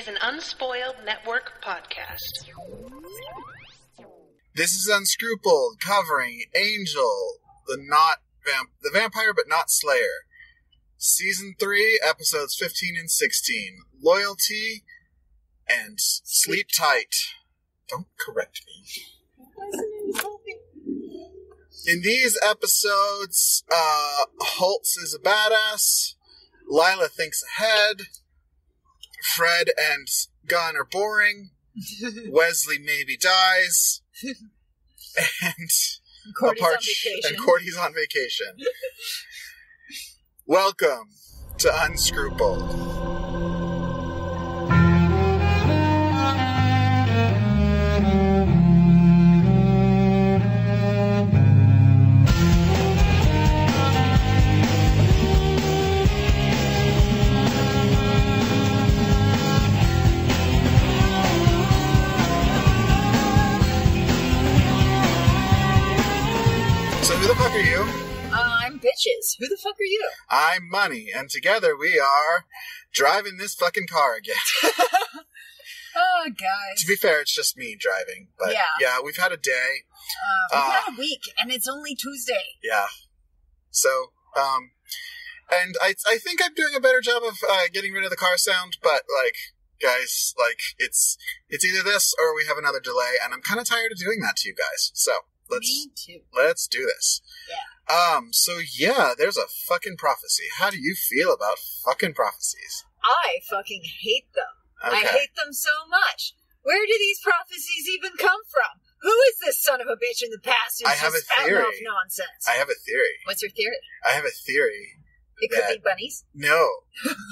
is an Unspoiled Network podcast. This is Unscrupled, covering Angel, the vampire but not Slayer. Season 3, episodes 15 and 16. Loyalty and Sleep Tight. Don't correct me. In these episodes, Holtz is a badass. Lila thinks ahead. Fred and Gunn are boring. Wesley maybe dies. And Cordy's on vacation. Welcome to Unscrupled. So who the fuck are you? I'm Bitches. Who the fuck are you? I'm Money, and together we are driving this fucking car again. Oh, guys. To be fair, it's just me driving, but yeah we've had a day. We've had a week, and it's only Tuesday. Yeah. So, and I think I'm doing a better job of getting rid of the car sound, but, like, guys, like, it's either this or we have another delay, and I'm kind of tired of doing that to you guys, so... Me too. Let's do this. Yeah. So yeah, there's a fucking prophecy. How do you feel about fucking prophecies? I fucking hate them. Okay. I hate them so much. Where do these prophecies even come from? Who is this son of a bitch in the past who's just spouting off nonsense? I have a theory. What's your theory? I have a theory. It could be bunnies? No.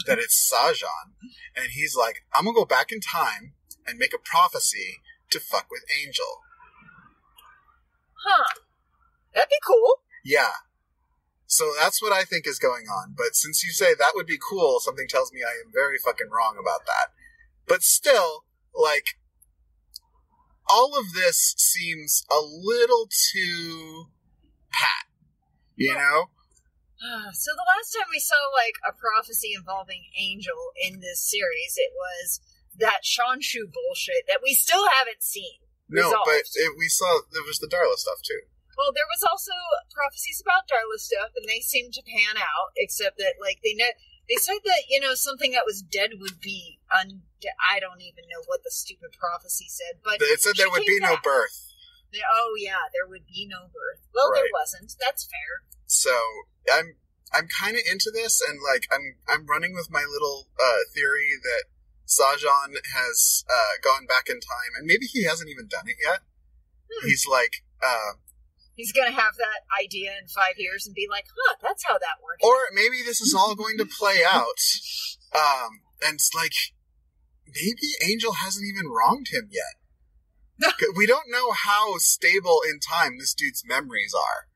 That it's Sajan. And he's like, I'm gonna go back in time and make a prophecy to fuck with Angel. Huh. That'd be cool. Yeah. So that's what I think is going on. But since you say that would be cool, something tells me I am very fucking wrong about that. But still, like, all of this seems a little too pat. You know? So the last time we saw, like, a prophecy involving Angel in this series, it was that Shanshu bullshit that we still haven't seen. No, resolved. but we saw there was the Darla stuff too. Well, there was also prophecies about Darla stuff, and they seemed to pan out. Except that, like, they said that something that was dead would be I don't even know what the stupid prophecy said, but it said there would be no birth. There would be no birth. Well, right. There wasn't. That's fair. So I'm kind of into this, and like I'm running with my little theory that Sajan has gone back in time, and maybe he hasn't even done it yet. He's like... he's going to have that idea in 5 years and be like, that's how that works. Or maybe this is all going to play out, and it's like, maybe Angel hasn't even wronged him yet. We don't know how stable in time this dude's memories are.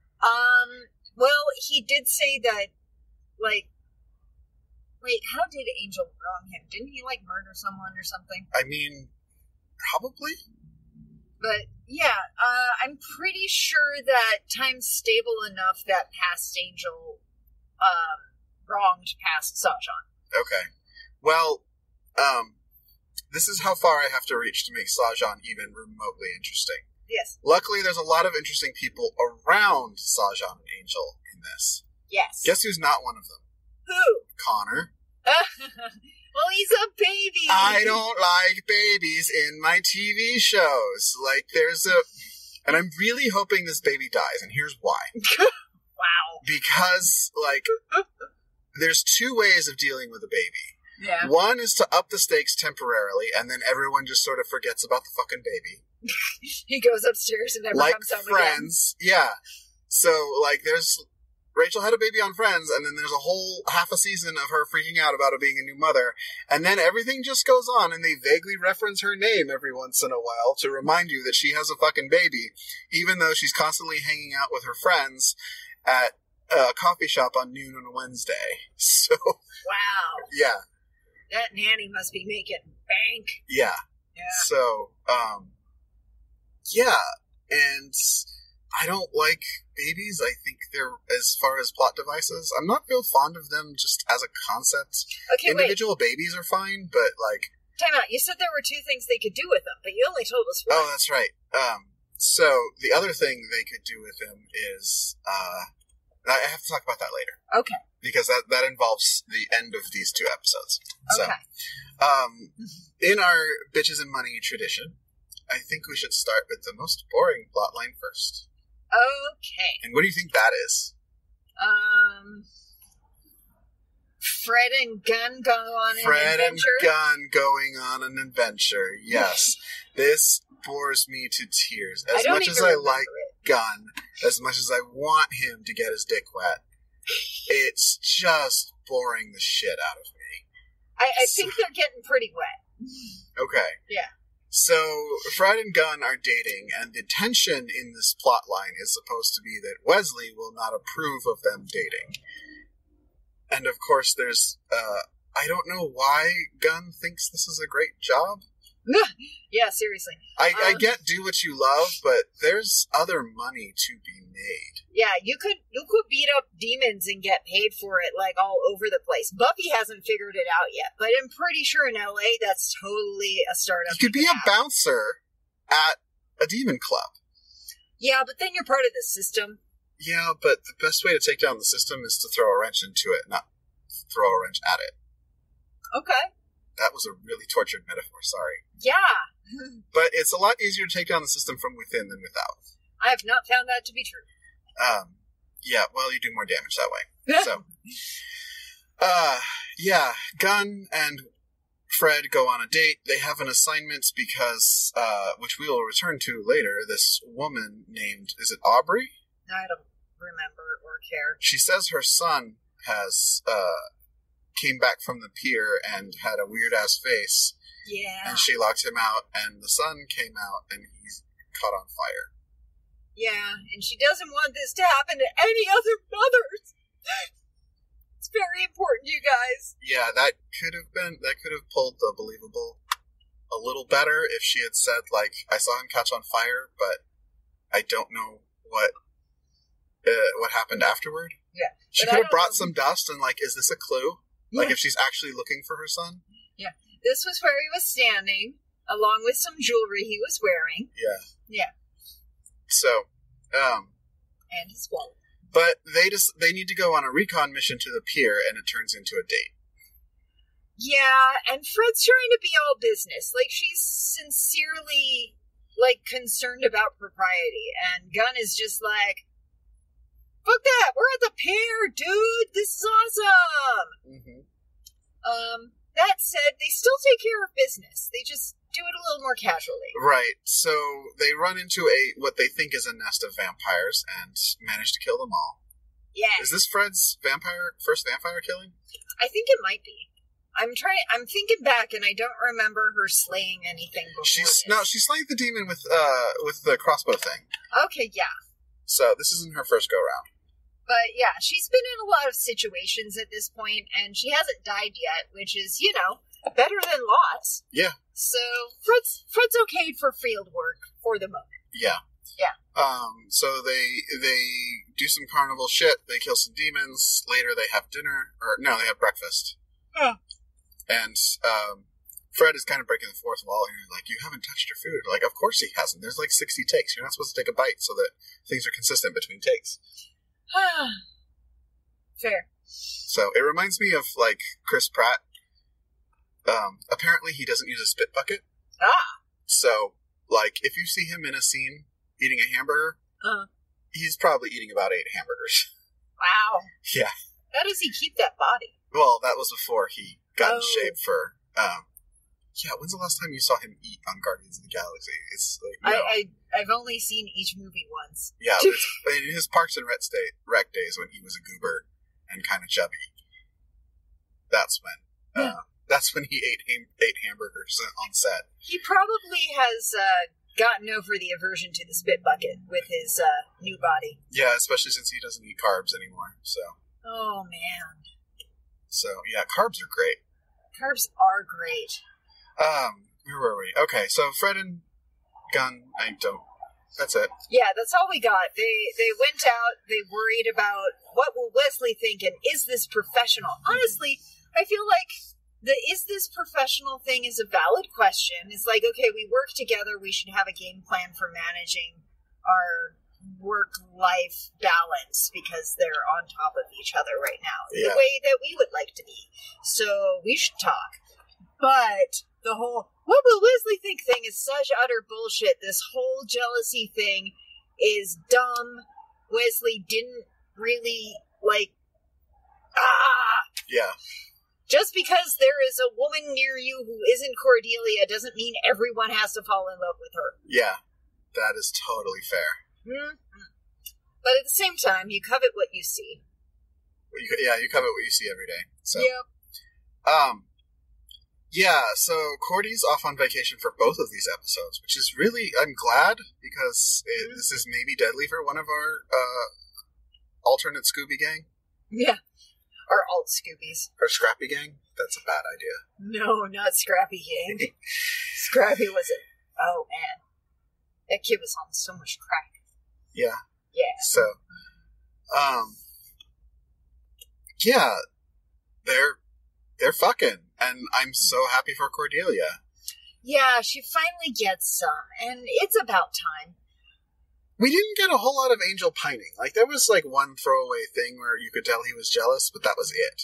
Well, he did say that, like... Wait, how did Angel wrong him? Didn't he, like, murder someone or something? I mean, probably. But, yeah, I'm pretty sure that time's stable enough that past Angel wronged past Sajan. Okay. Well, this is how far I have to reach to make Sajan even remotely interesting. Yes. Luckily, there's a lot of interesting people around Sajan and Angel in this. Yes. Guess who's not one of them? Who? Connor. Well, he's a baby. I don't like babies in my TV shows. Like, and I'm really hoping this baby dies, and here's why. Wow. Because, like, there's two ways of dealing with a baby. Yeah. One is to up the stakes temporarily, and then everyone just sort of forgets about the fucking baby. He goes upstairs and never comes home again. Like Friends, yeah. So, like, Rachel had a baby on Friends, and then there's a whole half a season of her freaking out about it being a new mother, and then everything just goes on, and they vaguely reference her name every once in a while to remind you that she has a fucking baby, even though she's constantly hanging out with her friends at a coffee shop on noon on a Wednesday. So... Wow. Yeah. That nanny must be making bank. Yeah. So, yeah, and I don't like babies. I think they're, as far as plot devices, I'm not real fond of them just as a concept. Okay, Individual babies are fine, but, like... Time out. You said there were 2 things they could do with him, but you only told us one. Oh, that's right. So the other thing they could do with him is, I have to talk about that later. Okay. Because that involves the end of these 2 episodes. Okay. So, in our Bitches and Money tradition, I think we should start with the most boring plotline first. Okay. And what do you think that is? Fred and Gunn go on an Fred and adventure? Gunn going on an adventure. Yes. This bores me to tears. As much as I like Gunn, as much as I want him to get his dick wet, it's just boring the shit out of me. I think they're getting pretty wet. Okay. Yeah. So, Fred and Gunn are dating, and the tension in this plot line is supposed to be that Wesley will not approve of them dating. And of course, there's, I don't know why Gunn thinks this is a great job. Yeah, seriously. I get do what you love, but there's other money to be made. Yeah, you could beat up demons and get paid for it, like, all over the place. Buffy hasn't figured it out yet, but I'm pretty sure in LA that's totally a startup. You could be a bouncer at a demon club. Yeah, but then you're part of the system. Yeah, but the best way to take down the system is to throw a wrench into it, not throw a wrench at it. Okay. That was a really tortured metaphor, sorry. Yeah. But it's a lot easier to take down the system from within than without. I have not found that to be true. Yeah, well, you do more damage that way. So, yeah, Gunn and Fred go on a date. They have an assignment because, which we will return to later, this woman named, is it Aubrey? I don't remember or care. She says her son has, came back from the pier and had a weird-ass face. Yeah. And she locked him out, and the son came out, and he's caught on fire. Yeah, and she doesn't want this to happen to any other mothers. It's very important, you guys. Yeah, that could have pulled the believable a little better if she had said, like, I saw him catch on fire, but I don't know what happened afterward. Yeah. She could have brought some dust and, like, is this a clue? Yeah. Like, if she's actually looking for her son? Yeah. This was where he was standing, along with some jewelry he was wearing. Yeah. Yeah. So, and his wallet. But they need to go on a recon mission to the pier, and it turns into a date. Yeah, and Fred's trying to be all business. Like, she's sincerely, like, concerned about propriety, and Gunn is just like, fuck that, we're at the pier, dude, this is awesome! Mm-hmm. That said, they still take care of business. They just do it a little more casually. Right, so they run into what they think is a nest of vampires and manage to kill them all. Yeah. Is this Fred's first vampire killing? I think it might be. I'm thinking back, and I don't remember her slaying anything before. She slayed the demon with the crossbow thing. Okay, yeah. So this isn't her first go round. But yeah, she's been in a lot of situations at this point, and she hasn't died yet, which is, better than lots. Yeah. So Fred's okay for field work for the moment. Yeah. Yeah. So they do some carnival shit. They kill some demons. Later they have dinner, they have breakfast. Huh. And Fred is kind of breaking the fourth wall, and you're like, you haven't touched your food. Like, of course he hasn't. There's like 60 takes. You're not supposed to take a bite so that things are consistent between takes. Fair. So it reminds me of, like, Chris Pratt. Apparently he doesn't use a spit bucket. So, like, if you see him in a scene eating a hamburger, he's probably eating about 8 hamburgers. Wow. Yeah. How does he keep that body? Well, that was before he got in shape for... when's the last time you saw him eat on Guardians of the Galaxy? It's like, I've only seen each movie once. Yeah, in his Parks and Rec days when he was a goober and kind of chubby. That's when he ate hamburgers on set. He probably has gotten over the aversion to the spit bucket with his new body. Yeah, especially since he doesn't eat carbs anymore. So. Oh man. So yeah, carbs are great. Carbs are great. Where were we? Okay, so Fred and Gunn, that's it. Yeah, that's all we got. They went out, they worried about what will Wesley think and is this professional? Honestly, I feel like the is this this professional thing is a valid question. It's like, okay, we work together. We should have a game plan for managing our work-life balance because they're on top of each other right now. Yeah. The way that we would like to be. So we should talk. But the whole, what will Wesley think thing is such utter bullshit. This whole jealousy thing is dumb. Wesley didn't really, Yeah. Just because there is a woman near you who isn't Cordelia doesn't mean everyone has to fall in love with her. Yeah. That is totally fair. Mm-hmm. But at the same time, you covet what you see. You covet what you see every day. So. Yep. Yeah, so Cordy's off on vacation for both of these episodes, which is really, I'm glad, because this is maybe deadly for one of our alternate Scooby gang. Yeah. Or alt Scoobies. Or Scrappy gang. That's a bad idea. No, not Scrappy gang. Scrappy was it. Oh, man. That kid was on so much crack. Yeah. Yeah. So, yeah, they're fucking, and I'm so happy for Cordelia. Yeah, she finally gets some, and it's about time. We didn't get a whole lot of Angel pining. Like, there was, one throwaway thing where you could tell he was jealous, but that was it.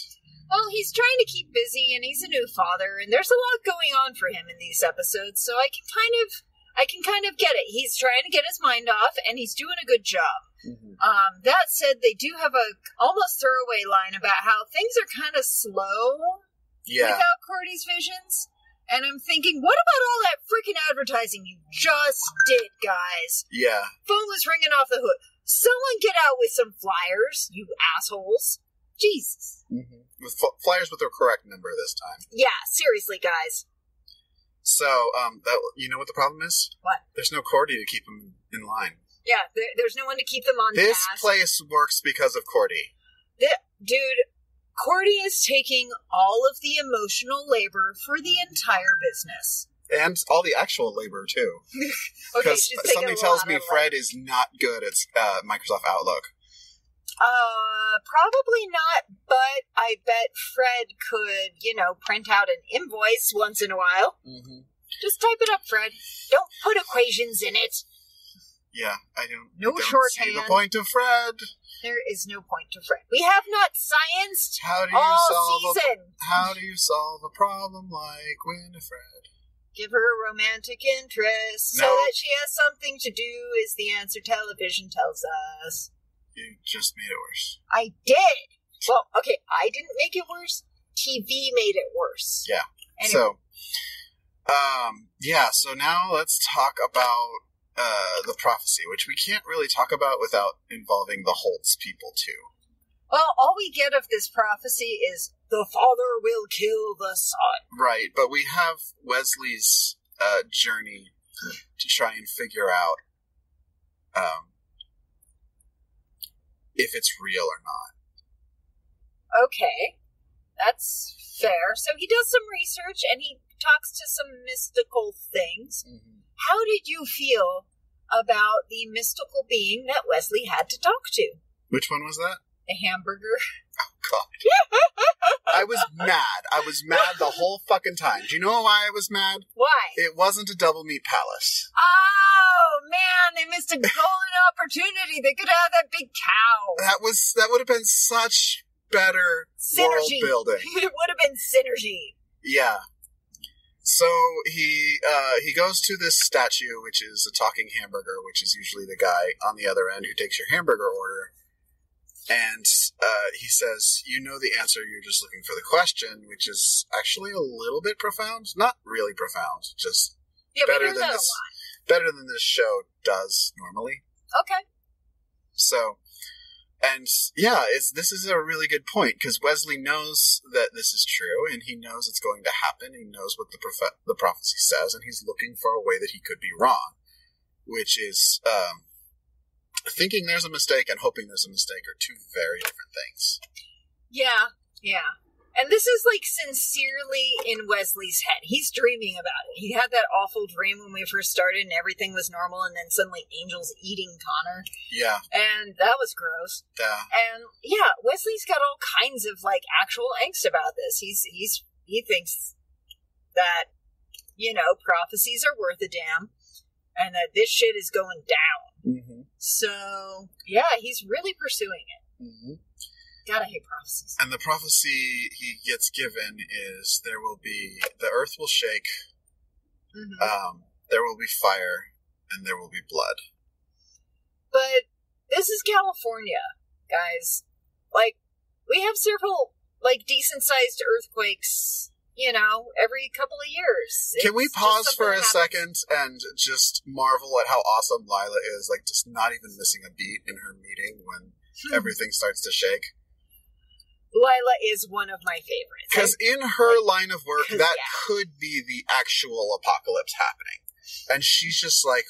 Well, he's trying to keep busy, and he's a new father, and there's a lot going on for him in these episodes, so I can kind of get it. He's trying to get his mind off, and he's doing a good job. Mm-hmm. That said, they do have a almost throwaway line about how things are kind of slow without Cordy's visions. And I'm thinking, what about all that freaking advertising you just did, guys? Yeah. Phone was ringing off the hook. Someone get out with some flyers, you assholes. Jesus. Mm-hmm. With flyers with the correct number this time. Yeah, seriously, guys. So, you know what the problem is? What? There's no Cordy to keep them in line. Yeah, there's no one to keep them on This task. place works because of Cordy. Dude, Cordy is taking all of the emotional labor for the entire business. And all the actual labor, too. Okay, because something tells me Fred is not good at Microsoft Outlook. Probably not, but I bet Fred could, print out an invoice once in a while. Mm-hmm. Just type it up, Fred. Don't put equations in it. Yeah, I don't. No See shorthand. the point of Fred. There is no point to Fred. We have not scienced How do you solve a problem like Winifred? Give her a romantic interest so that she has something to do is the answer television tells us. You just made it worse. I did. Well, okay, I didn't make it worse. TV made it worse. Yeah. Anyway. So now let's talk about the prophecy, which we can't really talk about without involving the Holtz people too. Well, all we get of this prophecy is the father will kill the son. Right, but we have Wesley's journey to try and figure out if it's real or not. Okay, that's fair. So he does some research and he talks to some mystical things. Mm-hmm. How did you feel about the mystical being that Wesley had to talk to? Which one was that? The hamburger. Oh, God. I was mad. I was mad the whole fucking time. Do you know why I was mad? Why? It wasn't a double meat palace. Oh, man, they missed a golden opportunity. They could have that big cow. That would have been such better synergy. World building. It would have been synergy. Yeah. So he goes to this statue, which is a talking hamburger, which is usually the guy on the other end who takes your hamburger order. And he says, you know the answer, you're just looking for the question, which is actually a little bit profound. Not really profound, just better than this show does normally. Okay. So, and yeah, this is a really good point, because Wesley knows that this is true, and he knows it's going to happen. He knows what the prophecy says, and he's looking for a way that he could be wrong, which is thinking there's a mistake and hoping there's a mistake are two very different things. Yeah. And this is sincerely in Wesley's head. He's dreaming about it. He had that awful dream when we first started and everything was normal, and then suddenly Angel's eating Connor. Yeah. And that was gross. Yeah. And Wesley's got all kinds of actual angst about this. He thinks that, prophecies are worth a damn and that this shit is going down. Mm-hmm. So, yeah, he's really pursuing it. Mm-hmm. Gotta hate prophecies. And the prophecy he gets given is the earth will shake, there will be fire, and there will be blood. But this is California, guys. Like, we have several, decent-sized earthquakes, every couple of years. Can we pause for a second and just marvel at how awesome Lila is, just not even missing a beat in her meeting when everything starts to shake? Lila is one of my favorites. Because in her line of work, that could be the actual apocalypse happening. And she's just like,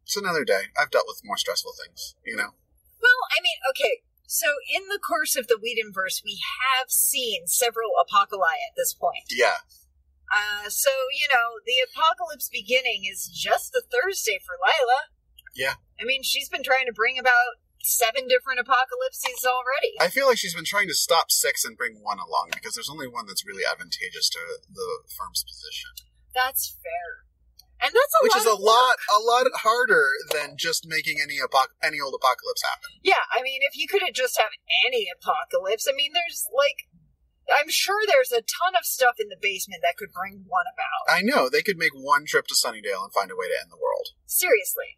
it's another day. I've dealt with more stressful things, Well, I mean, okay. So in the course of the Whedonverse, we have seen several apocalypse at this point. Yeah. So, the apocalypse beginning is just the Thursday for Lila. Yeah. I mean, she's been trying to bring about 7 different apocalypses already. I feel like she's been trying to stop 6 and bring 1 along, because there's only one that's really advantageous to the firm's position. That's fair. And that's Which is a lot harder than just making any old apocalypse happen. Yeah, I mean, if you could have just have any apocalypse, I mean, there's, I'm sure there's a ton of stuff in the basement that could bring one about. I know. They could make 1 trip to Sunnydale and find a way to end the world. Seriously.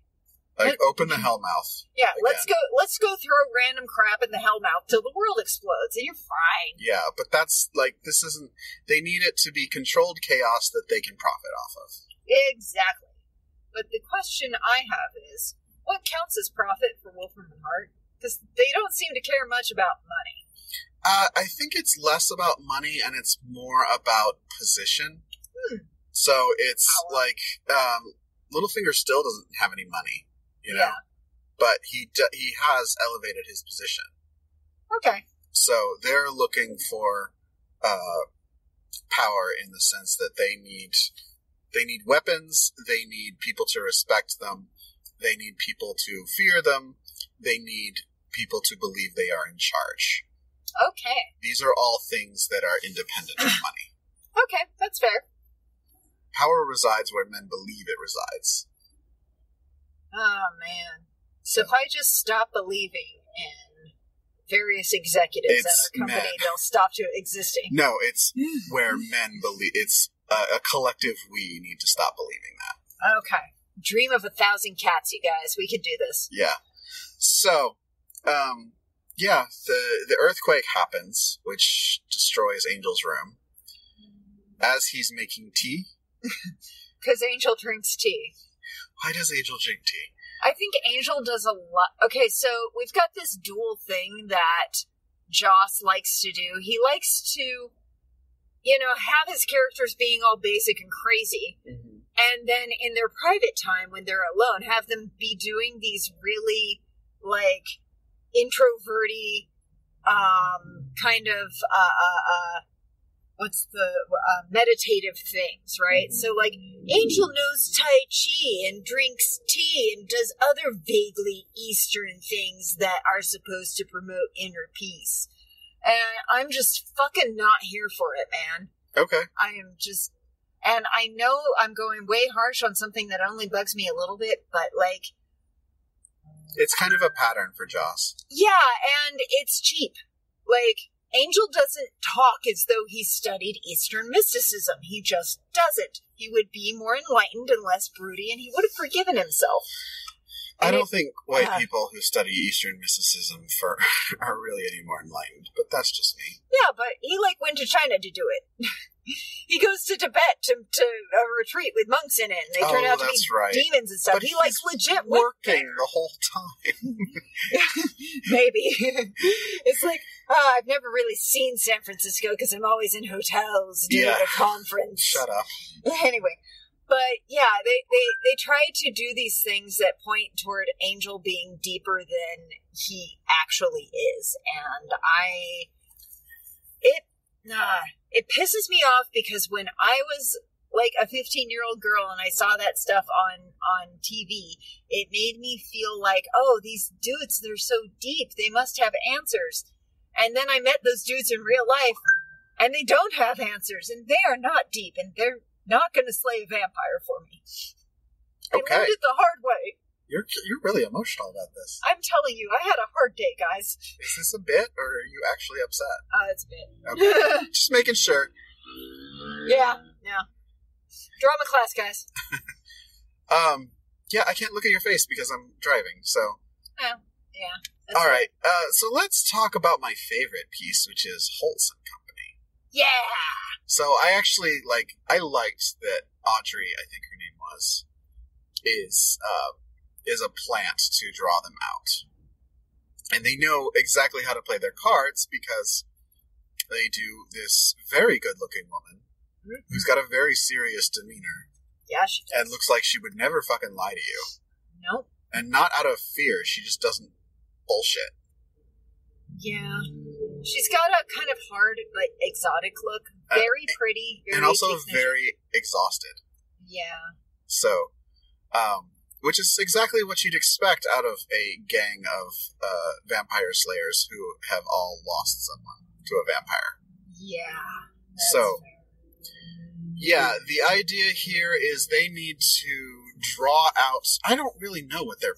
Open the Hellmouth. Yeah, again. Let's go throw random crap in the Hellmouth till the world explodes, and you're fine. Yeah, but that's, this isn't... They need it to be controlled chaos that they can profit off of. Exactly. But the question I have is, what counts as profit for Wolfram and Hart? Because they don't seem to care much about money. I think it's less about money and it's more about position. So it's Littlefinger still doesn't have any money, Yeah. But he has elevated his position. Okay. So they're looking for power in the sense that they need weapons, they need people to respect them, they need people to fear them, they need people to believe they are in charge. Okay. These are all things that are independent of money. Okay, that's fair. Power resides where men believe it resides. Oh, man. So if I just stop believing in various executives at our company, they'll stop to existing. No, it's where men believe. It's a collective we need to stop believing that. Okay. Dream of 1,000 cats, you guys. We can do this. Yeah. So, the earthquake happens, which destroys Angel's room. As he's making tea. Because Angel drinks tea. Why does Angel drink tea? I think Angel does a lot. Okay, so we've got this dual thing that Joss likes to do. He likes to, have his characters being all basic and crazy. Mm-hmm. And then in their private time, when they're alone, have them be doing these really, introverty, meditative things, right? Mm-hmm. So, Angel knows Tai Chi and drinks tea and does other vaguely Eastern things that are supposed to promote inner peace. And I'm just fucking not here for it, man. Okay. I am just... And I know I'm going way harsh on something that only bugs me a little bit, but, it's kind of a pattern for Joss. Yeah, and it's cheap. Angel doesn't talk as though he studied Eastern mysticism. He just doesn't. He would be more enlightened and less broody, and he would have forgiven himself. I don't think white people who study Eastern mysticism are really any more enlightened, but that's just me. Yeah, but he went to China to do it. He goes to Tibet to a retreat with monks in it, and they turn out to be demons and stuff. But he legit working the whole time. Maybe. It's I've never really seen San Francisco because I'm always in hotels doing a conference. Shut up. Anyway. But yeah, they try to do these things that point toward Angel being deeper than he actually is, and it pisses me off because when I was a 15-year-old girl and I saw that stuff on TV, it made me feel these dudes, they're so deep, they must have answers. And then I met those dudes in real life, And they don't have answers, and they are not deep, and they're not going to slay a vampire for me. I learned it the hard way. You're really emotional about this. I'm telling you, I had a hard day, guys. Is this a bit, or are you actually upset? It's a bit. Okay. Just making sure. Yeah. Drama class, guys. Yeah, I can't look at your face because I'm driving, so. Yeah. All right, so let's talk about my favorite piece, which is Holtz and Company. Yeah! So I actually, I liked that Audrey, I think her name was, is a plant to draw them out. And they know exactly how to play their cards because they do this very good-looking woman who's got a very serious demeanor. Yeah, she does. And looks like she would never fucking lie to you. Nope. And not out of fear, she just doesn't bullshit. Yeah. She's got a kind of hard but exotic look. Very pretty. Very and also very exhausted. Yeah. So, which is exactly what you'd expect out of a gang of vampire slayers who have all lost someone to a vampire. Yeah. So, yeah, the idea here is they need to draw out. I don't really know what they're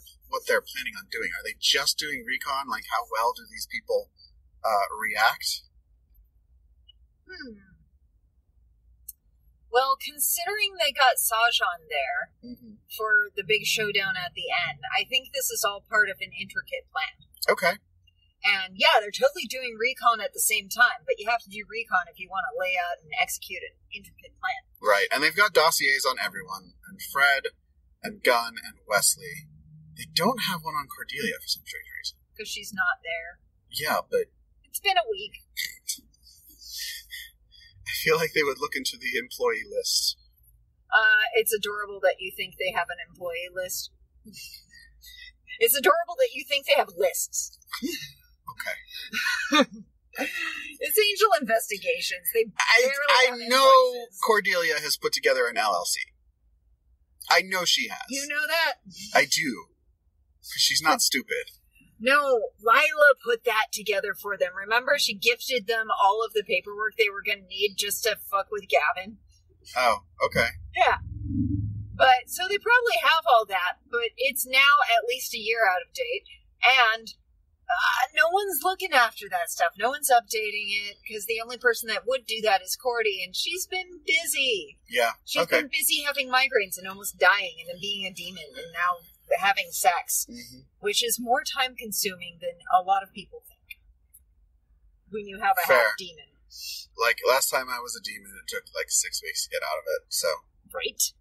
planning on doing. Are they just doing recon? Like, how well do these people react? Well, considering they got Sajan there for the big showdown at the end, I think this is all part of an intricate plan. Okay. And yeah, they're totally doing recon at the same time, but you have to do recon if you want to lay out and execute an intricate plan. Right, and they've got dossiers on everyone, and Fred, and Gunn, and Wesley. They don't have one on Cordelia for some strange reason. Because she's not there. Yeah, but... It's been a week. I feel like they would look into the employee list. It's adorable that you think they have an employee list. It's adorable that you think they have lists. Okay. It's Angel Investigations. I know invoices. Cordelia has put together an LLC. I know she has. You know that? I do. Because she's not stupid. No, Lila put that together for them. Remember, she gifted them all of the paperwork they were going to need just to fuck with Gavin. Oh, okay. Yeah. But, so they probably have all that, but it's now at least a year out of date, and no one's looking after that stuff. No one's updating it, because the only person that would do that is Cordy, and she's been busy. Yeah, She's been busy having migraines and almost dying, and then being a demon, and now having sex, which is more time-consuming than a lot of people think when you have a half demon. Like, last time I was a demon, it took like 6 weeks to get out of it, so... Right.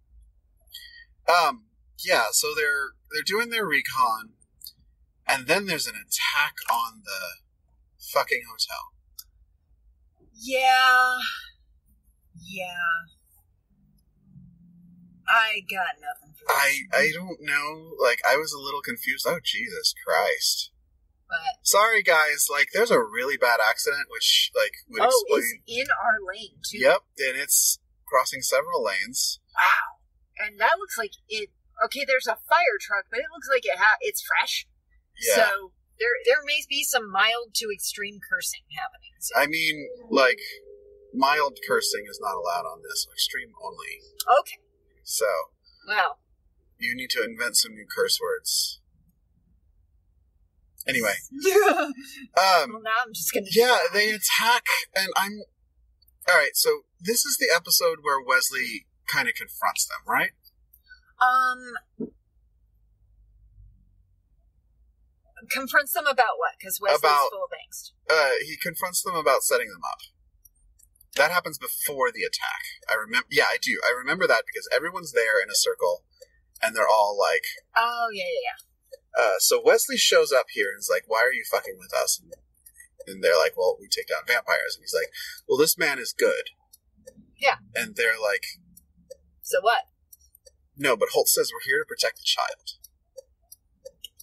Yeah, so they're doing their recon, and then there's an attack on the fucking hotel. Yeah. I got nothing for this. I don't know, like, I was a little confused. Oh, Jesus Christ. But, sorry, guys, like, there's a really bad accident, which, like, would explain... it's in our lane, too. Yep, and it's crossing several lanes. Wow. And that looks like it... Okay, there's a fire truck, but it looks like it's fresh. Yeah. So, there may be some mild to extreme cursing happening. So. I mean, like, mild cursing is not allowed on this. Extreme only. Okay. So... Well. You need to invent some new curse words. Anyway. Well, now I'm just gonna... Yeah, they attack, and I'm... Alright, so this is the episode where Wesley kind of confronts them, right? Confronts them about what? Because Wesley's full of angst. He confronts them about setting them up. That happens before the attack. I remember. Yeah, I do. I remember that because everyone's there in a circle, and they're all like... Oh, yeah. So Wesley shows up here and is like, why are you fucking with us? And they're like, well, we take down vampires. And he's like, well, this man is good. Yeah. And they're like... So what? No, but Holt says we're here to protect the child.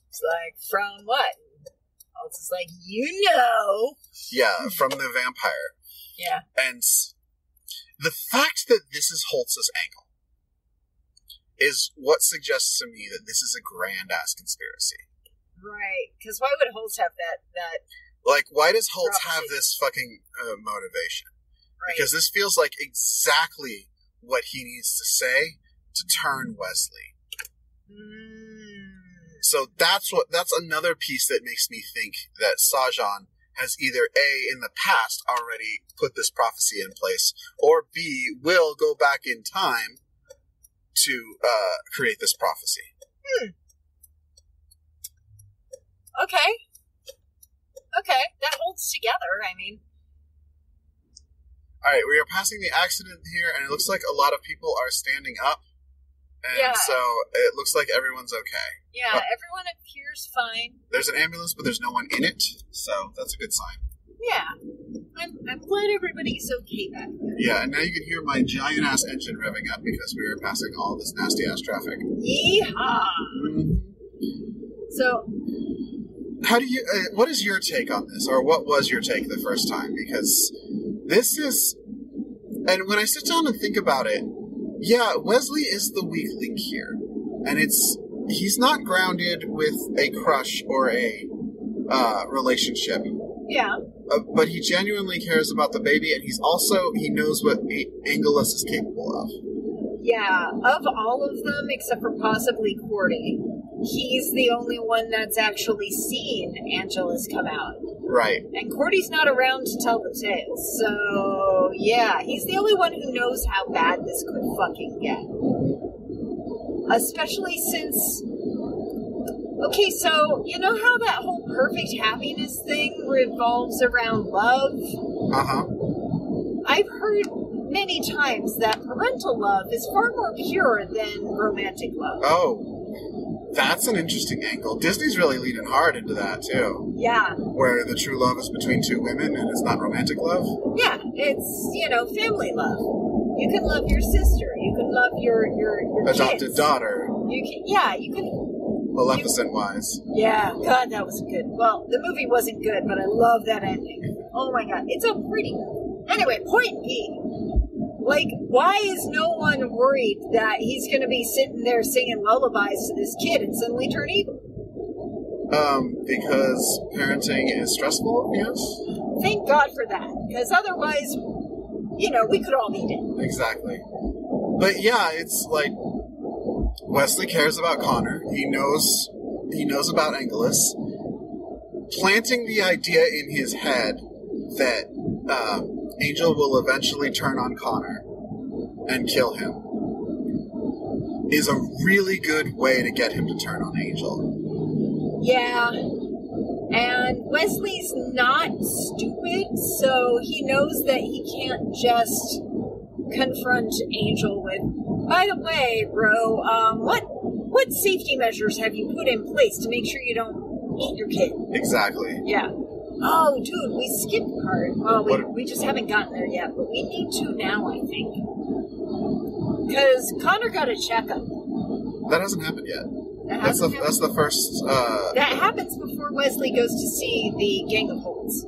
It's like, from what? Holt's is like, you know. Yeah, from the vampire. Yeah. And the fact that this is Holtz's angle is what suggests to me that this is a grand-ass conspiracy. Right. Because why would Holtz have that... Like, why does Holtz have this fucking motivation? Because this feels like exactly what he needs to say to turn Wesley. So that's another piece that makes me think that Sajan has either A, in the past already put this prophecy in place, or B, will go back in time to create this prophecy. Okay, that holds together, I mean. Alright, we are passing the accident here, and it looks like a lot of people are standing up. And so it looks like everyone's okay. Yeah, everyone appears fine. There's an ambulance, but there's no one in it, so that's a good sign. Yeah. I'm glad everybody's okay back there. Yeah, and now you can hear my giant-ass engine revving up because we are passing all this nasty-ass traffic. Yeehaw! So... How do you... what is your take on this? Or what was your take the first time? Because this is... And when I sit down and think about it, yeah, Wesley is the weak link here. And he's not grounded with a crush or a relationship. Yeah. But he genuinely cares about the baby, and he knows what Angelus is capable of. Yeah, of all of them, except for possibly Cordy, he's the only one that's actually seen Angelus come out. Right. And Cordy's not around to tell the tale, so yeah, he's the only one who knows how bad this could fucking get. Especially since... Okay, so, you know how that whole perfect happiness thing revolves around love? Uh-huh. I've heard many times that parental love is far more pure than romantic love. Oh, that's an interesting angle. Disney's really leaning hard into that, too. Yeah. Where the true love is between two women and it's not romantic love? Yeah, it's, family love. You can love your sister. You can love your adopted kids. Daughter. You can... Maleficent-wise. Yeah, God, that was good. Well, the movie wasn't good, but I love that ending. Oh my God, it's a pretty movie. Anyway, point being, why is no one worried that he's going to be sitting there singing lullabies to this kid and suddenly turn evil? Because parenting is stressful, yes? Thank God for that, because otherwise, we could all be dead. Exactly. But yeah, it's like... Wesley cares about Connor. He knows about Angelus. Planting the idea in his head that Angel will eventually turn on Connor and kill him is a really good way to get him to turn on Angel. Yeah. And Wesley's not stupid, so he knows that he can't just confront Angel with, by the way, bro, what safety measures have you put in place to make sure you don't eat your kid? Exactly. Yeah. Oh, dude, we skipped part. Well, we just haven't gotten there yet, but we need to now, I think. Because Connor got a checkup. That hasn't happened yet. That's the first... That happens before Wesley goes to see the Gang of Holds.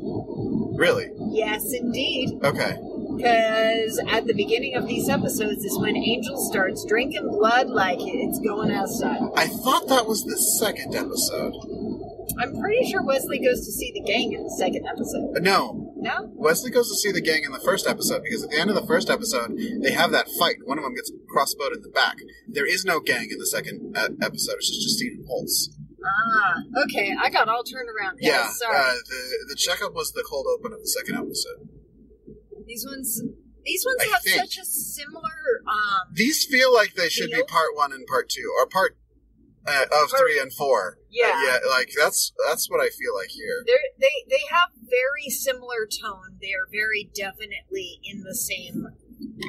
Really? Yes, indeed. Okay. Because at the beginning of these episodes is when Angel starts drinking blood like it's going outside. I thought that was the second episode. I'm pretty sure Wesley goes to see the gang in the second episode. No. No? Wesley goes to see the gang in the first episode, because at the end of the first episode, they have that fight. One of them gets crossbowed in the back. There is no gang in the second episode. It's just Justine and Holtz. Ah, okay. I got all turned around. Yeah, sorry. the checkup was the cold open of the second episode. These ones have such a similar, These feel like they should be part 1 and part 2, or part of 3 and 4. Yeah. That's what I feel like here. They have very similar tone. They are very definitely in the same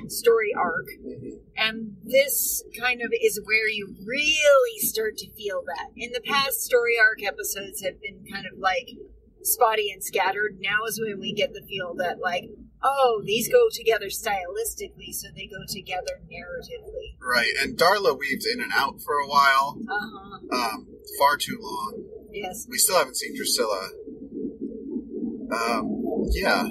story arc. Mm-hmm. And this kind of is where you really start to feel that. In the past, story arc episodes have been kind of spotty and scattered. Now is when we get the feel that these go together stylistically, so they go together narratively. Right, and Darla weaved in and out for a while. Uh-huh. Far too long. Yes. We still haven't seen Drusilla. Yeah.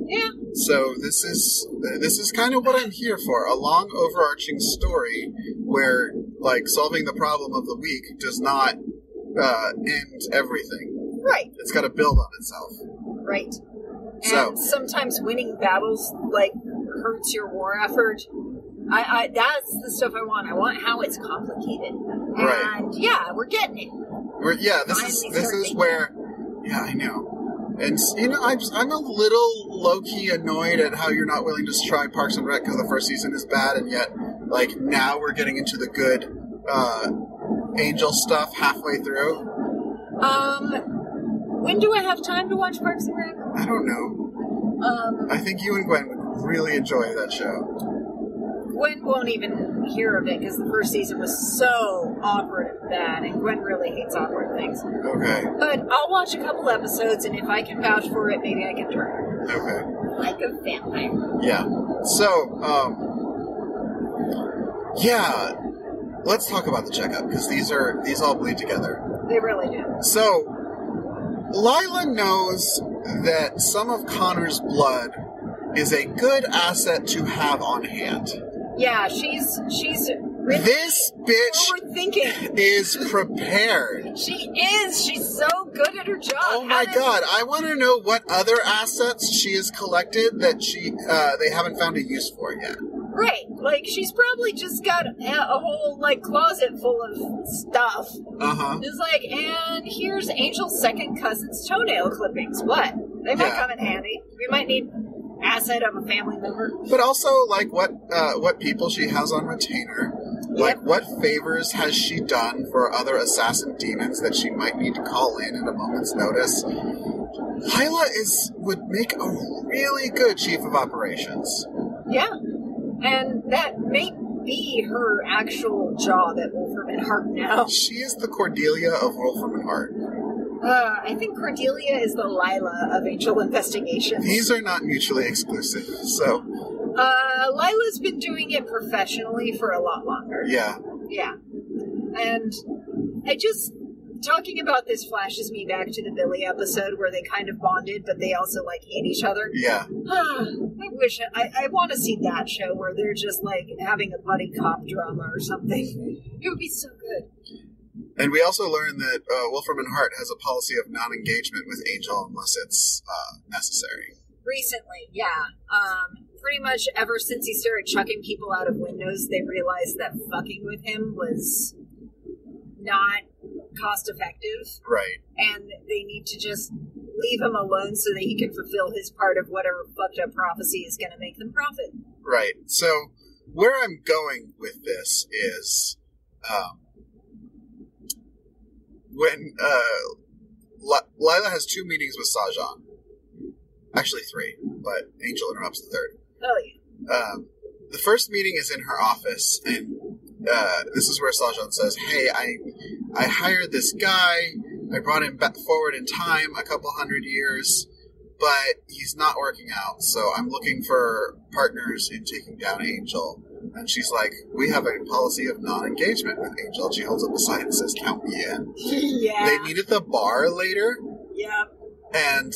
Yeah. So this is kind of what I'm here for. A long, overarching story where, solving the problem of the week does not end everything. Right. It's got to build on itself. Right. So And sometimes winning battles, like, hurts your war effort. I that's the stuff I want. I want how it's complicated. Right. And, yeah, we're getting it. this is where... Yeah, I know. And, I'm a little low-key annoyed at how you're not willing to try Parks and Rec because the first season is bad, and yet, like, now we're getting into the good Angel stuff halfway through. When do I have time to watch Parks and Rec? I don't know. I think you and Gwen would really enjoy that show. Gwen won't even hear of it because the first season was so awkward and bad, and Gwen really hates awkward things. Okay. But I'll watch a couple episodes, and if I can vouch for it, maybe I can turn her. Okay. Like a vampire. Yeah. So, yeah, let's talk about the checkup, because these all bleed together. They really do. So, Lila knows that some of Connor's blood is a good asset to have on hand. Yeah, she's really This bitch overthinking. is prepared. She is. She's so good at her job. Oh my god! I want to know what other assets she has collected that they haven't found a use for yet. Right, like she's probably just got a whole like closet full of stuff. It's like, and here's Angel's second cousin's toenail clippings. What? They might come in handy. We might need asset of a family member. But also, like, what people she has on retainer. Like, what favors has she done for other assassin demons that she might need to call in at a moment's notice? Lila would make a really good chief of operations. Yeah. And that may be her actual job at Wolfram and Hart now. She is the Cordelia of Wolfram and Hart. I think Cordelia is the Lila of Angel Investigations. These are not mutually exclusive, so... Lila's been doing it professionally for a lot longer. Yeah. Yeah. And talking about this flashes me back to the Billy episode where they kind of bonded, but they also, like, hate each other. Yeah. I want to see that show where they're just, like, having a buddy cop drama or something. It would be so good. And we also learned that Wolfram and Hart has a policy of non-engagement with Angel unless it's necessary. Recently, yeah. Pretty much ever since he started chucking people out of windows, they realized that fucking with him was not cost-effective. Right. And they need to just leave him alone so that he can fulfill his part of whatever fucked-up prophecy is going to make them profit. Right. So, where I'm going with this is... when Lila has 2 meetings with Sajan. Actually 3, but Angel interrupts the third. Oh, yeah. The first meeting is in her office, and this is where Sajan says, hey, I hired this guy, I brought him back forward in time a couple hundred years, but he's not working out, so I'm looking for partners in taking down Angel. And she's like, we have a policy of non-engagement with Angel. She holds up a sign and says, count me in. Yeah. They meet at the bar later. Yeah. And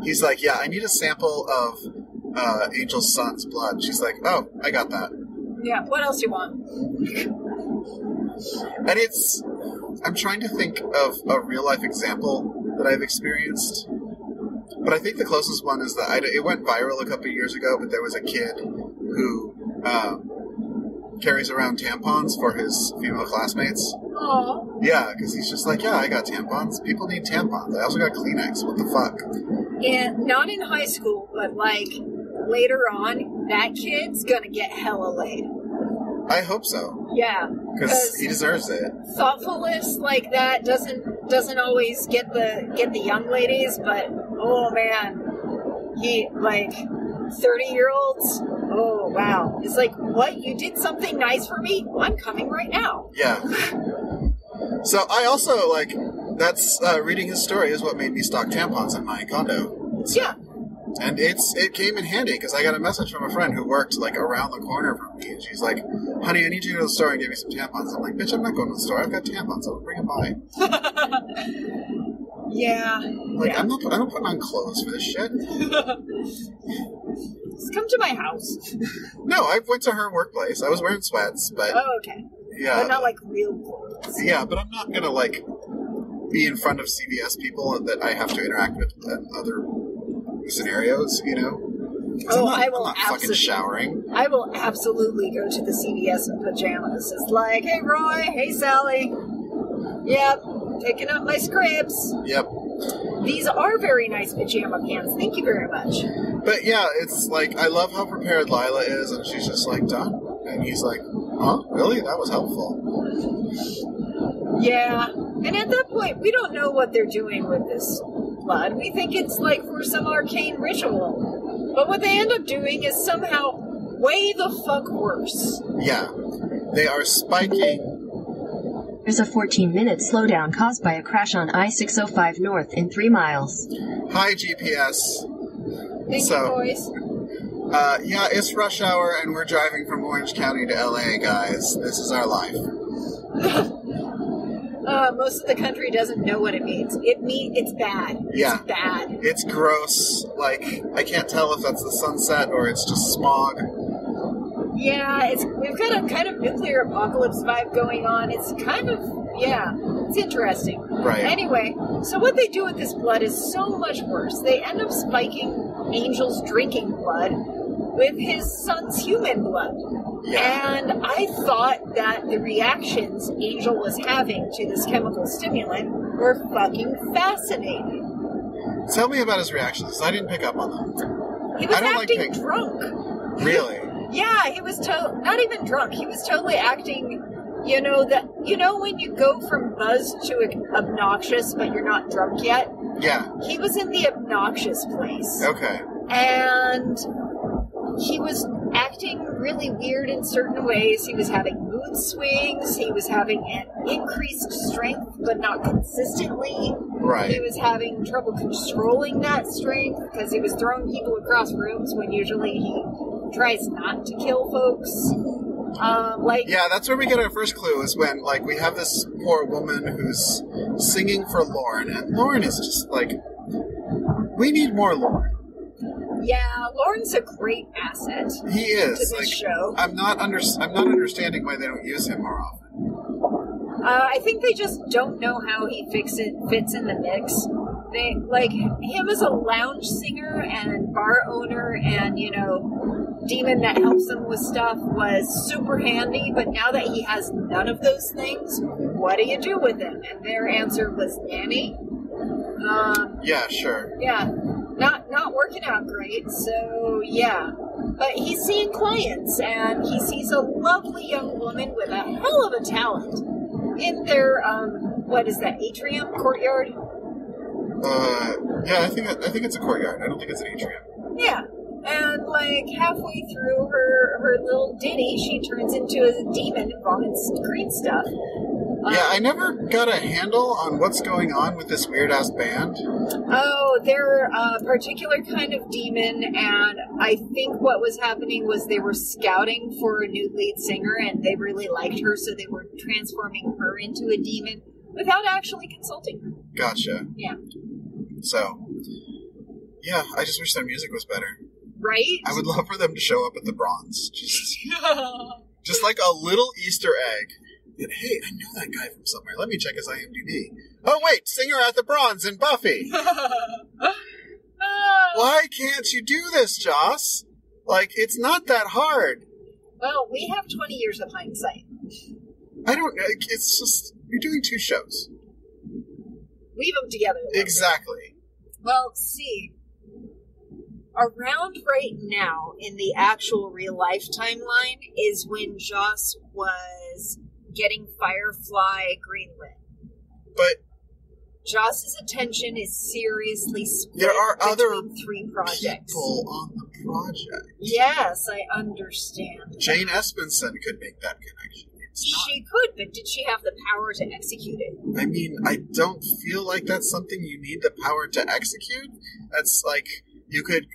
he's like, yeah, I need a sample of Angel's son's blood. She's like, oh, I got that. Yeah, what else you want? And I'm trying to think of a real-life example that I've experienced. But I think the closest one is that it went viral a couple of years ago, but there was a kid who carries around tampons for his female classmates. Oh. Yeah, because he's just like, yeah, I got tampons. People need tampons. I also got Kleenex. What the fuck? And not in high school, but like later on, that kid's gonna get hella laid. I hope so. Yeah, because he deserves it. Thoughtfulness like that doesn't always get the young ladies, but oh man, he like 30-year-olds. Oh wow, it's like, what? You did something nice for me? Well, I'm coming right now. Yeah. So I also like that's reading his story is what made me stock tampons in my condo. So, yeah. And it came in handy because I got a message from a friend who worked like around the corner from me, and she's like, "Honey, I need you to go to the store and get me some tampons." I'm like, "Bitch, I'm not going to the store. I've got tampons. I'll bring them by." Yeah. Like I'm not putting on clothes for this shit. Just come to my house. No, I went to her workplace. I was wearing sweats, but oh, okay. Yeah, but not like real clothes. Yeah, but I'm not gonna like be in front of CVS people that I have to interact with and other scenarios, you know? Oh, I'm not fucking showering. I will absolutely go to the CVS in pajamas. It's like, hey, Roy, hey, Sally. Yep, picking up my scripts. Yep. These are very nice pajama pants. Thank you very much. But yeah, it's like, I love how prepared Lila is, and she's just like, done. And he's like, huh? Really? That was helpful. Yeah. And at that point, we don't know what they're doing with this blood. We think it's like for some arcane ritual. But what they end up doing is somehow way the fuck worse. Yeah. They are spiking. There's a 14-minute slowdown caused by a crash on I-605 North in 3 miles. Hi, GPS. Thank you, boys. Yeah, it's rush hour, and we're driving from Orange County to LA, guys. This is our life. Most of the country doesn't know what it means. It's bad. Yeah. It's bad. It's gross. Like, I can't tell if that's the sunset or it's just smog. Yeah, we've got a kind of nuclear apocalypse vibe going on. It's kind of, it's interesting. Right. Anyway, so what they do with this blood is so much worse. They end up spiking Angel's drinking blood with his son's human blood. Yeah. And I thought that the reactions Angel was having to this chemical stimulant were fucking fascinating. Tell me about his reactions. I didn't pick up on them. He was acting drunk. Really? Yeah, he was not even drunk. He was totally acting, when you go from buzzed to obnoxious, but you're not drunk yet? Yeah. He was in the obnoxious place. Okay. And he was acting really weird in certain ways. He was having mood swings. He was having an increased strength, but not consistently. Right. He was having trouble controlling that strength because he was throwing people across rooms when usually he tries not to kill folks. Yeah, that's where we get our first clue, is when, like, we have this poor woman who's singing for Lauren, and Lauren is just like, we need more Lauren. Yeah, Lauren's a great asset. He is. To this show. I'm not understanding why they don't use him more often. I think they just don't know how he fits in the mix. They him as a lounge singer and bar owner and demon that helps them with stuff was super handy, but now that he has none of those things, what do you do with him? And their answer was nanny. Yeah, sure. Yeah, not working out great. So yeah, but he's seeing clients, and he sees a lovely young woman with a hell of a talent in their what is that, atrium, courtyard? Yeah, I think it's a courtyard. I don't think it's an atrium. Yeah. And, halfway through her little ditty, she turns into a demon and vomits green stuff. Yeah, I never got a handle on what's going on with this weird-ass band. Oh, they're a particular kind of demon, and I think what was happening was they were scouting for a new lead singer, and they really liked her, so they were transforming her into a demon without actually consulting her. Gotcha. Yeah. So, yeah, I just wish their music was better. Right? I would love for them to show up at the Bronze. Just like a little Easter egg. Hey, I know that guy from somewhere. Let me check his IMDb. Oh, wait, singer at the Bronze in Buffy. Why can't you do this, Joss? It's not that hard. Well, we have 20 years of hindsight. I don't know. It's just, you're doing 2 shows. Weave them together. Exactly. Well, see, around right now in the actual real life timeline is when Joss was getting Firefly greenlit. But Joss's attention is seriously split there are other 3 projects. People on the project. Yes, I understand. Jane Espenson could make that connection. She could, but did she have the power to execute it? I mean, I don't feel like that's something you need the power to execute. That's like, you could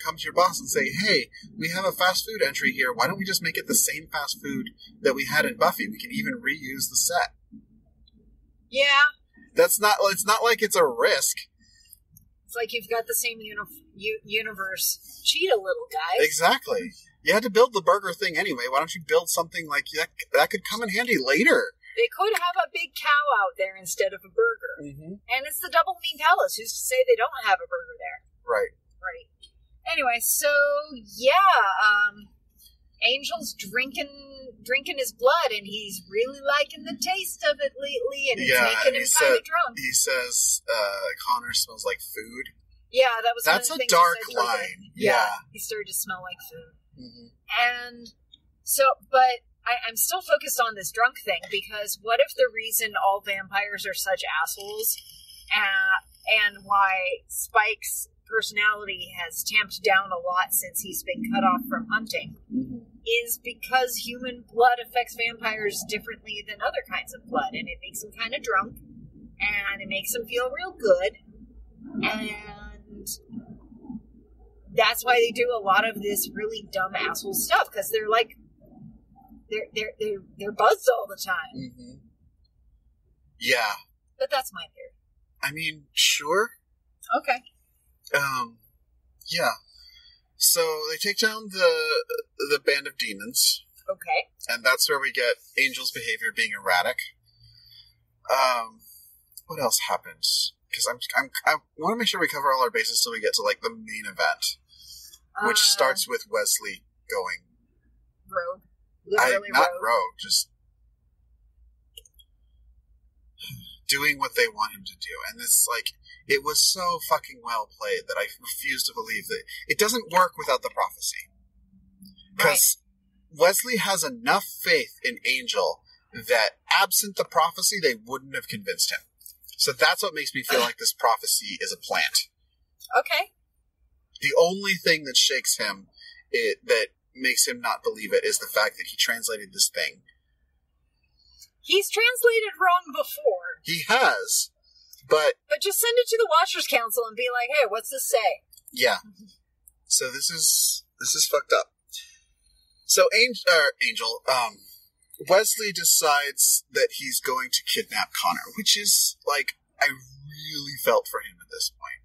come to your boss and say, hey, we have a fast food entry here. Why don't we just make it the same fast food that we had in Buffy? We can even reuse the set. Yeah. It's not like it's a risk. It's like you've got the same universe. Cheat a little, guys. Exactly. You had to build the burger thing anyway. Why don't you build something like that could come in handy later? They could have a big cow out there instead of a burger. Mm-hmm. And it's the Double Mean Palace. Who's to say they don't have a burger there? Right. Right. Anyway, so yeah, Angel's drinking his blood, and he's really liking the taste of it lately, and it's making him kind of drunk. He says Connor smells like food. Yeah, that was that's one of the a things dark he said line. Yeah, he started to smell like food. And so, but I'm still focused on this drunk thing, because what if the reason all vampires are such assholes, and why Spike's personality has tamped down a lot since he's been cut off from hunting, is because human blood affects vampires differently than other kinds of blood, and it makes them kind of drunk, and it makes them feel real good, and that's why they do a lot of this really dumb asshole stuff, because they're like, they're buzzed all the time. Yeah. But that's my theory. I mean, sure. Okay. Yeah. So they take down the band of demons. Okay. And that's where we get Angel's behavior being erratic. What else happens? Because I want to make sure we cover all our bases so we get to like the main event, which starts with Wesley going rogue. Not rogue, just doing what they want him to do. And this, like, it was so fucking well played that I refuse to believe that it doesn't work without the prophecy. Because Wesley has enough faith in Angel that absent the prophecy, they wouldn't have convinced him. So that's what makes me feel like this prophecy is a plant. Okay. The only thing that shakes him, that makes him not believe it, is the fact that he translated this thing. He's translated wrong before. He has, but just send it to the Watchers Council and be like, hey, what's this say? Yeah. So this is fucked up. So Angel, Wesley decides that he's going to kidnap Connor, which is, like, I really felt for him at this point.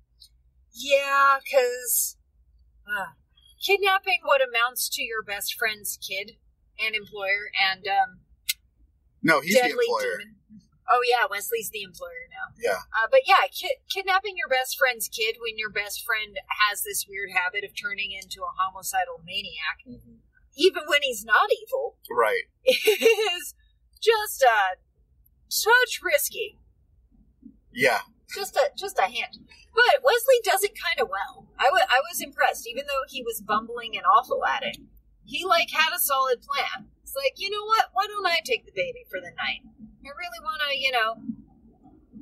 Yeah, because kidnapping what amounts to your best friend's kid and employer, and no, he's the employer. Demon. Oh yeah, Wesley's the employer now. Yeah. But yeah, kidnapping your best friend's kid when your best friend has this weird habit of turning into a homicidal maniac, even when he's not evil, right, is just such risky. Yeah. Just a hint. But Wesley does it kind of well. I was impressed, even though he was bumbling and awful at it. He, like, had a solid plan. It's like, you know what? Why don't I take the baby for the night? I really want to,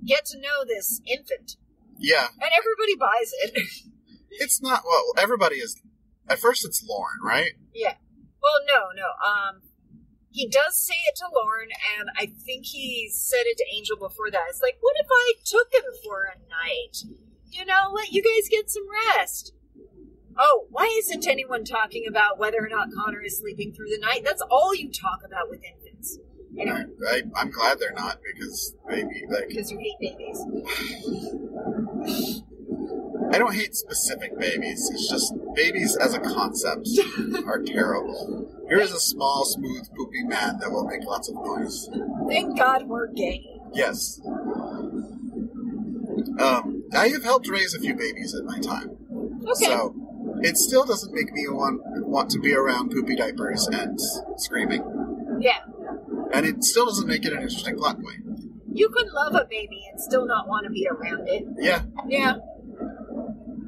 get to know this infant. Yeah. And everybody buys it. It's not, well, everybody is, at first it's Lauren, right? Yeah. Well, no. He does say it to Lauren, and I think he said it to Angel before that. It's like, what if I took him for a night? Let you guys get some rest. Oh, why isn't anyone talking about whether or not Connor is sleeping through the night? That's all you talk about with infants. Anyway. I'm glad they're not, because because you hate babies. I don't hate specific babies. It's just babies as a concept are terrible. Here is a small, smooth, poopy man that will make lots of noise. Thank God we're gay. Yes. I have helped raise a few babies in my time. Okay. So it still doesn't make me want to be around poopy diapers and screaming. Yeah. And it still doesn't make it an interesting plot point. You could love a baby and still not want to be around it. Yeah. Yeah.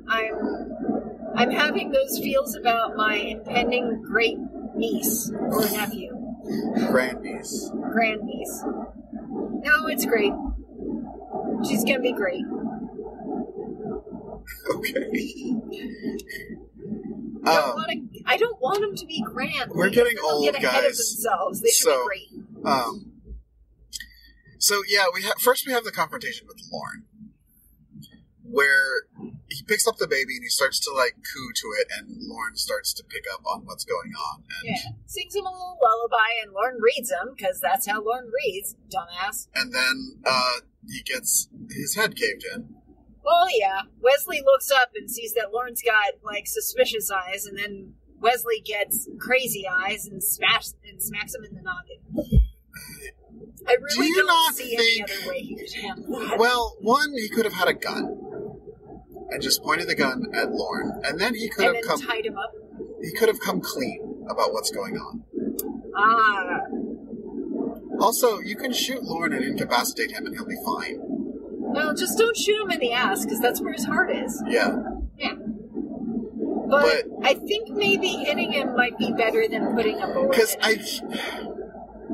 I'm having those feels about my impending great niece or nephew. Grandniece. Grandniece. No, it's great. She's gonna be great. Okay. I don't want them to be grand. We're getting old, get ahead guys. Of themselves. They should be great. So yeah, we have the confrontation with Lauren, where he picks up the baby and he starts to like coo to it, and Lauren starts to pick up on what's going on. And sings him a little lullaby, and Lauren reads him because that's how Lauren reads, dumbass. And then he gets his head caved in. Well, yeah. Wesley looks up and sees that Lauren's got like suspicious eyes, and then Wesley gets crazy eyes and smacks him in the noggin. I really don't see any other way he could handle that. Well, one, he could have had a gun. and just pointed the gun at Lorne, and then he could have come tied him up. He could have come clean about what's going on. Ah. Also, you can shoot Lorne and incapacitate him, and he'll be fine. Well, just don't shoot him in the ass, because that's where his heart is. Yeah. Yeah. But I think maybe hitting him might be better than putting a bullet in him.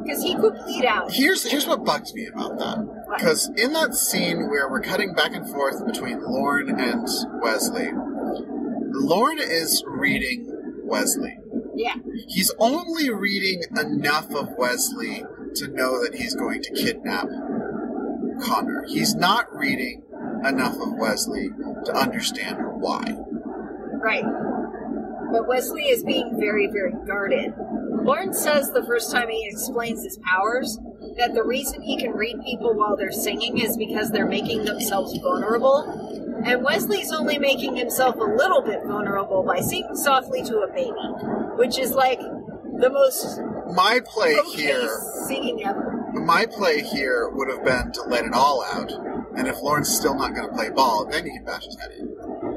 Because he could bleed out. Here's what bugs me about that. Because in that scene where we're cutting back and forth between Lorne and Wesley, Lorne is reading Wesley. Yeah. He's only reading enough of Wesley to know that he's going to kidnap Connor. He's not reading enough of Wesley to understand why. Right. But Wesley is being very, very guarded. Lorne says the first time he explains his powers that the reason he can read people while they're singing is because they're making themselves vulnerable. And Wesley's only making himself a little bit vulnerable by singing softly to a baby, which is like the most singing ever. My play here would have been to let it all out, and if Lorne's still not going to play ball, then you can bash his head in.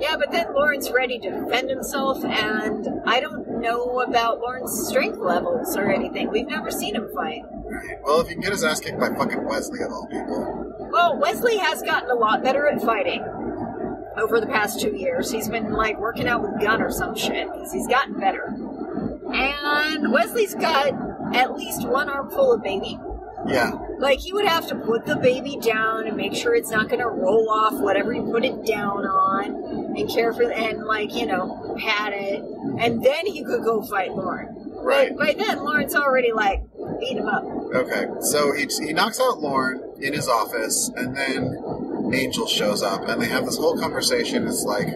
Yeah, but then Lorne's ready to defend himself, and I don't know about Lorne's strength levels or anything. We've never seen him fight. Right. Well, if he can get his ass kicked by fucking Wesley of all people. Well, Wesley has gotten a lot better at fighting over the past 2 years. He's been, like, working out with a gun or some shit, because he's gotten better. And Wesley's got at least one armful of baby. Yeah. Like, he would have to put the baby down and make sure it's not going to roll off whatever you put it down on, and care for, and, like, you know, pat it, and then he could go fight Lorne. Right. But by then, Lorne's already, like, beat him up. Okay, so he knocks out Lorne in his office, and then Angel shows up, and they have this whole conversation. It's like,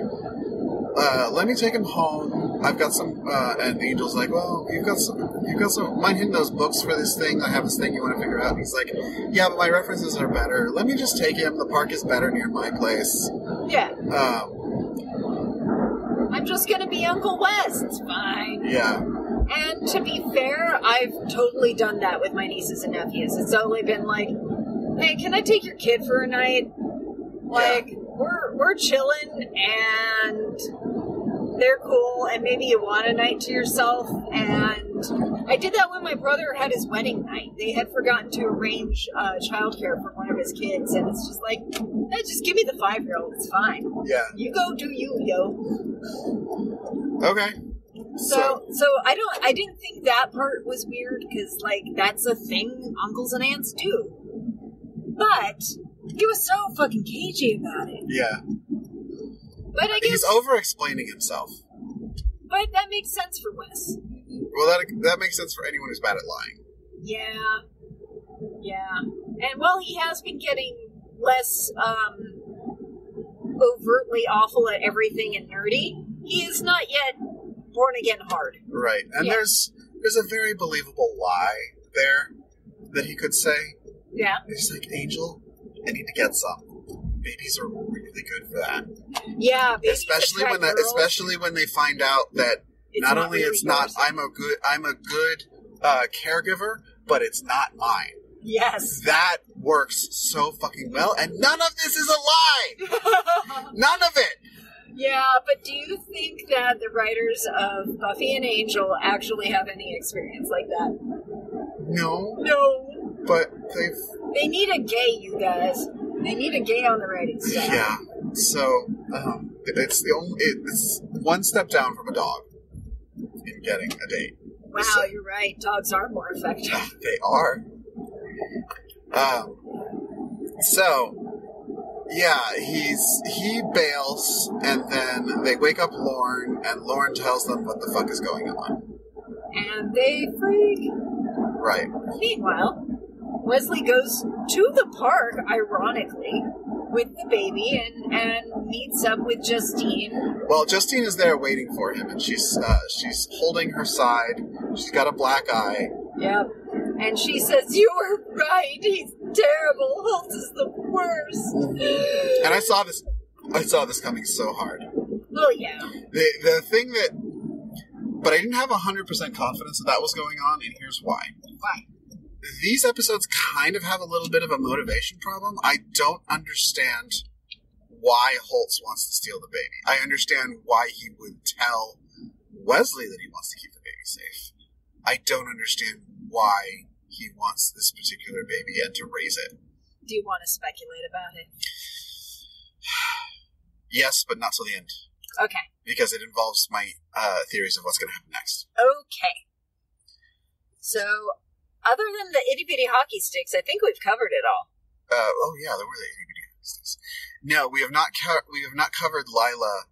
let me take him home. I've got some, and Angel's like, well, you've got some, mind hitting those books for this thing? I have this thing you want to figure out. And he's like, yeah, but my references are better. Let me just take him. The park is better near my place. Yeah. I'm just gonna be Uncle Wes. It's fine. Yeah. And to be fair, I've totally done that with my nieces and nephews. It's only been like, hey, can I take your kid for a night? Like, yeah. We're chilling, and they're cool, and maybe you want a night to yourself. And I did that when my brother had his wedding night. They had forgotten to arrange childcare for one of his kids, and it's just like, just give me the 5-year-old. It's fine. Yeah. You go do you, yo. Okay. So I didn't think that part was weird, because, like, that's a thing uncles and aunts do. But he was so fucking cagey about it. Yeah. But I guess he's over-explaining himself. But that makes sense for Wes. Well, that makes sense for anyone who's bad at lying. Yeah. Yeah. And while he has been getting less overtly awful at everything and nerdy, he is not yet born again hard. Right. And yeah. there's a very believable lie there that he could say. Yeah. He's like, Angel, I need to get some. Babies are really good for that. Yeah, especially when they find out that not only really it's not I'm a good caregiver, but it's not mine. Yes. That works so fucking well, and none of this is a lie. None of it. Yeah, but do you think that the writers of Buffy and Angel actually have any experience like that? No. But they need a gay, you guys. They need a gay on the writing staff. Yeah. So it's one step down from a dog in getting a date. Wow, so, you're right. Dogs are more effective. They are. So yeah, he bails, and then they wake up Lorne, and Lorne tells them what the fuck is going on. And they freak. Right. Meanwhile, Wesley goes to the park, ironically, with the baby and meets up with Justine. Well, Justine is there waiting for him, and she's holding her side. She's got a black eye. Yep. And she says, "You were right. He's terrible. Holt is the worst." Mm-hmm. And I saw this coming so hard. Well, yeah. The thing that, but I didn't have 100% confidence that was going on, and here's why. Why? These episodes kind of have a little bit of a motivation problem. I don't understand why Holtz wants to steal the baby. I understand why he would tell Wesley that he wants to keep the baby safe. I don't understand why he wants this particular baby and to raise it. Do you want to speculate about it? Yes, but not till the end. Okay. Because it involves my theories of what's going to happen next. Okay. So, other than the itty-bitty hockey sticks, I think we've covered it all. Oh yeah, there were the itty-bitty hockey sticks. No, we have not covered Lila.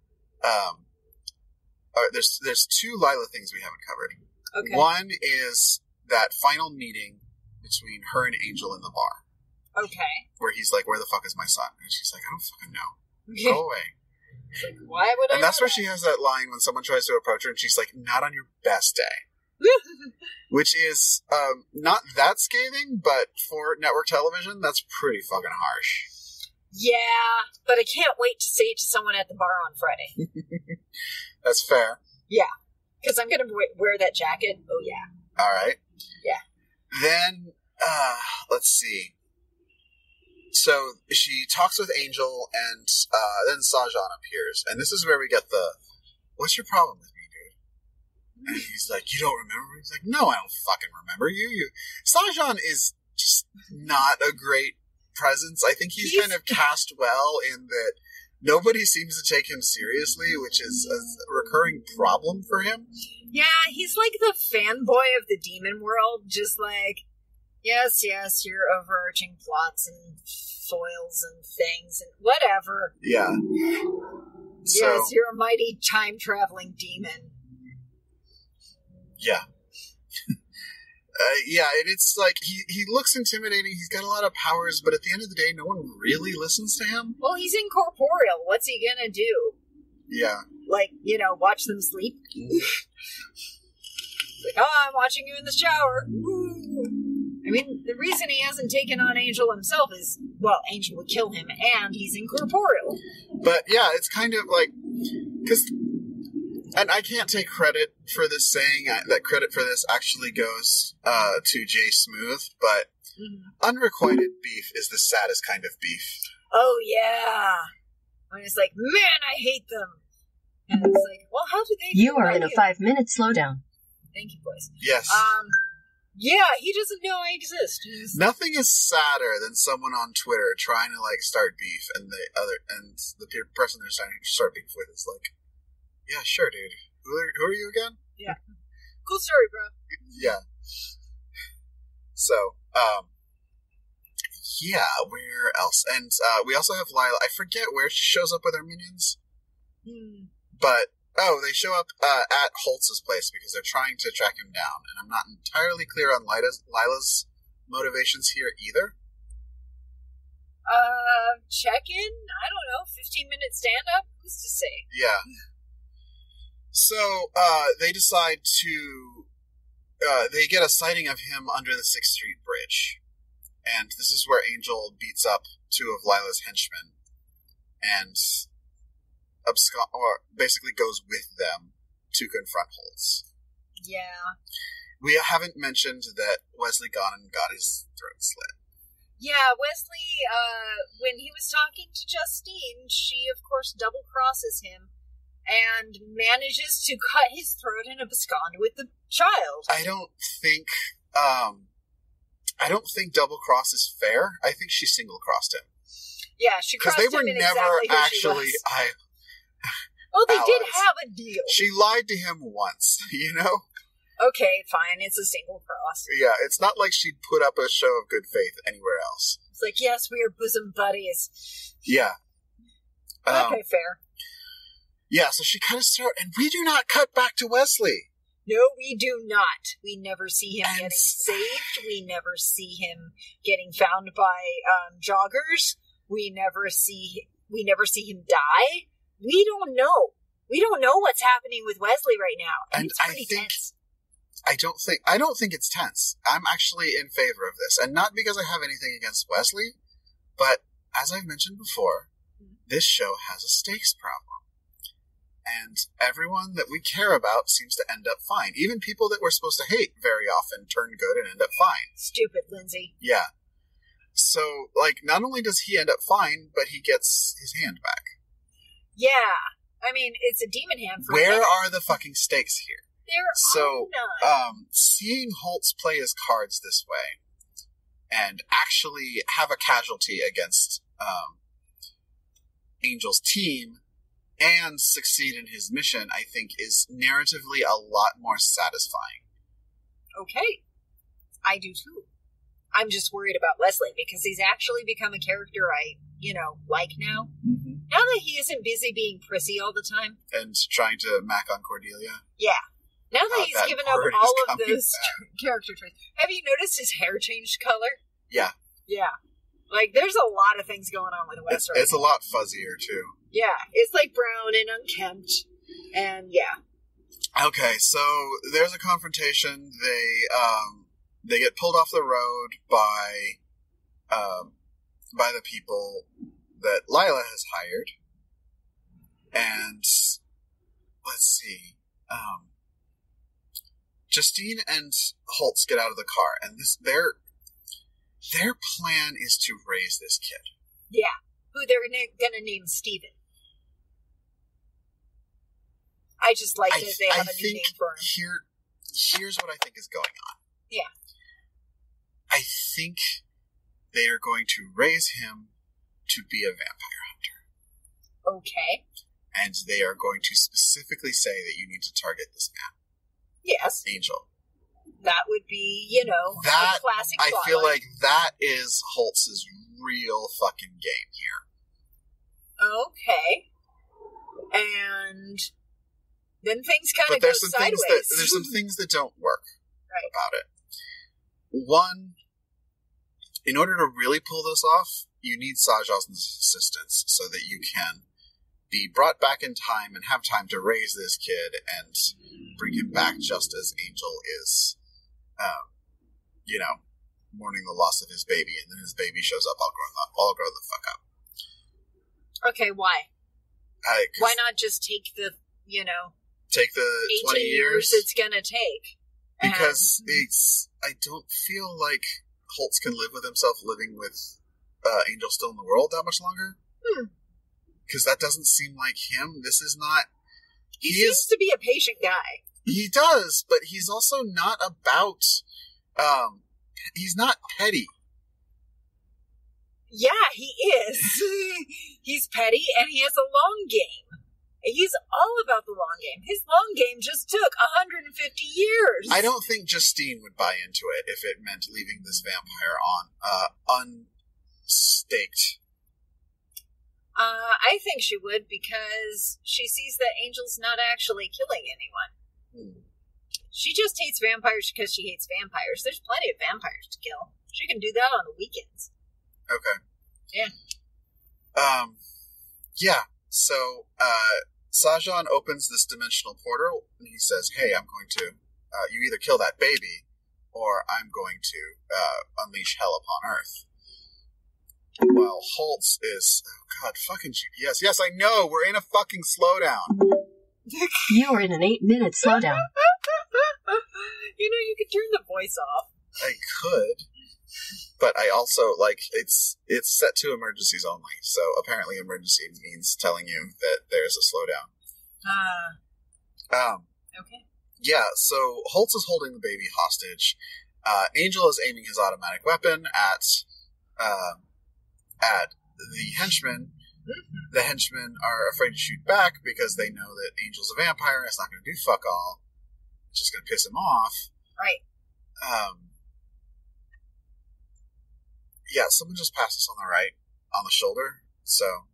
There's two Lila things we haven't covered. Okay. One is that final meeting between her and Angel in the bar. Okay. Where he's like, "Where the fuck is my son?" And she's like, "I don't fucking know. Go away." Like, why would I? And that's where she has that line when someone tries to approach her, and she's like, "Not on your best day," which is not that scathing, but for network television, that's pretty fucking harsh. Yeah, but I can't wait to say it to someone at the bar on Friday. That's fair. Yeah, because I'm gonna wear that jacket. Oh yeah. All right. Yeah. Then let's see. So she talks with Angel, and then Sajan appears, and this is where we get the, "What's your problem with me, dude?" And he's like, "You don't remember me?" He's like, "No, I don't fucking remember you." Sajan is just not a great presence. I think he's kind of cast well in that nobody seems to take him seriously, which is a recurring problem for him. Yeah, he's like the fanboy of the demon world, just like, yes, your overarching plots and foils and things and whatever. Yeah. Yes, you're a mighty time-traveling demon. Yeah. Yeah, and it's like, he looks intimidating, he's got a lot of powers, but at the end of the day, no one really listens to him. Well, he's incorporeal. What's he gonna do? Yeah. Like, watch them sleep? Like, oh, I'm watching you in the shower. Ooh. I mean, the reason he hasn't taken on Angel himself is, well, Angel would kill him, and he's incorporeal. But yeah, it's kind of like, because, and I can't take credit for this saying, that credit for this actually goes to Jay Smooth, but unrequited beef is the saddest kind of beef. Oh, yeah. When it's like, man, I hate them. And it's like, well, how do they You are in a 5-minute slowdown. Thank you, boys. Yes. Yeah, he doesn't know I exist. Nothing is sadder than someone on Twitter trying to start beef, and the person they're trying to start beef with is like, "Yeah, sure, dude. Who are you again?" Yeah. Cool story, bro. Yeah. So, yeah, where else? And we also have Lila. I forget where she shows up with her minions. But, they show up at Holtz's place because they're trying to track him down. And I'm not entirely clear on Lila's motivations here either. Check in? I don't know. 15-minute stand-up? Who's to say? Yeah. So, they decide to... they get a sighting of him under the 6th Street Bridge. And this is where Angel beats up 2 of Lila's henchmen. And... basically goes with them to confront Holtz. Yeah. We haven't mentioned that Wesley Gonen got his throat slit. Yeah, Wesley, when he was talking to Justine, she, of course, double-crosses him and manages to cut his throat and abscond with the child. I don't think double-cross is fair. I think she single-crossed him. Yeah, she crossed him in exactly because they were never actually... Well, they allies. did have a deal. She lied to him once, Okay, fine, it's a single cross. Yeah, it's not like she'd put up a show of good faith anywhere else. It's like, yes, we are bosom buddies. Yeah. Okay, fair. Yeah, so she cut his throat, and we do not cut back to Wesley. No, we do not. We never see him getting saved. We never see him getting found by joggers. We never see him die. We don't know. We don't know what's happening with Wesley right now. And it's pretty tense. I don't think it's tense. I'm actually in favor of this. And not because I have anything against Wesley, but as I've mentioned before, this show has a stakes problem. And everyone that we care about seems to end up fine. Even people that we're supposed to hate very often turn good and end up fine. Stupid Lindsay. Yeah. So, like, not only does he end up fine, but he gets his hand back. Yeah. I mean, it's a demon hand for Where him. are the fucking stakes here? There are none. Seeing Holtz play his cards this way and actually have a casualty against Angel's team and succeed in his mission, I think, is narratively a lot more satisfying. Okay. I do too. I'm just worried about Leslie because he's actually become a character I, like now. Mm-hmm. Now that he isn't busy being prissy all the time. And trying to mac on Cordelia. Yeah. Now that he's given up word all is of those character traits. Have you noticed his hair changed color? Yeah. Yeah. Like, there's a lot of things going on with Wes right It's now. a lot fuzzier, too. Yeah. It's like brown and unkempt. And, yeah. Okay, so there's a confrontation. They get pulled off the road by the people that Lila has hired. And let's see. Justine and Holtz get out of the car, and their plan is to raise this kid. Yeah. Who they're gonna name Steven. I just like that they have a new name for him. Here's what I think is going on. Yeah. I think they are going to raise him to be a vampire hunter. Okay. And they are going to specifically say that you need to target this man. Yes. Angel. That would be, a classic I plot feel line. like that is Holtz's real fucking game here. Okay. And then things kind But of go there's some sideways. there's some things that don't work Right. about it. One, in order to really pull this off, you need Sajan's assistance so that you can be brought back in time and have time to raise this kid and bring him back just as Angel is, mourning the loss of his baby, and then his baby shows up all grow the fuck up. Okay, why? Why not just take the, take the 20 years it's gonna take? Because I don't feel like Holtz can live with himself living with Angel still in the world that much longer. Because that doesn't seem like him. This is not... He seems to be a patient guy. He does, but he's also not about... he's not petty. Yeah, he is. He's petty, and he has a long game. He's all about the long game. His long game just took 150 years. I don't think Justine would buy into it if it meant leaving this vampire on unstaked. I think she would, because she sees that Angel's not actually killing anyone. She just hates vampires because she hates vampires. There's plenty of vampires to kill. She can do that on the weekends. Okay. Yeah. Yeah. So, Sajan opens this dimensional portal, and he says, hey, I'm going to, you either kill that baby, or I'm going to, unleash hell upon Earth. While Holtz is, oh god, fucking GPS. Yes, I know, we're in a fucking slowdown. You are in an 8-minute slowdown. You could turn the voice off. I could. But I also, it's set to emergencies only, so apparently emergency means telling you that there's a slowdown. Okay. Yeah, so Holtz is holding the baby hostage. Angel is aiming his automatic weapon at the henchmen. Mm-hmm. The henchmen are afraid to shoot back because they know that Angel's a vampire and it's not going to do fuck all. It's just going to piss him off. Right. Yeah, someone just passed us on the right, on the shoulder, so...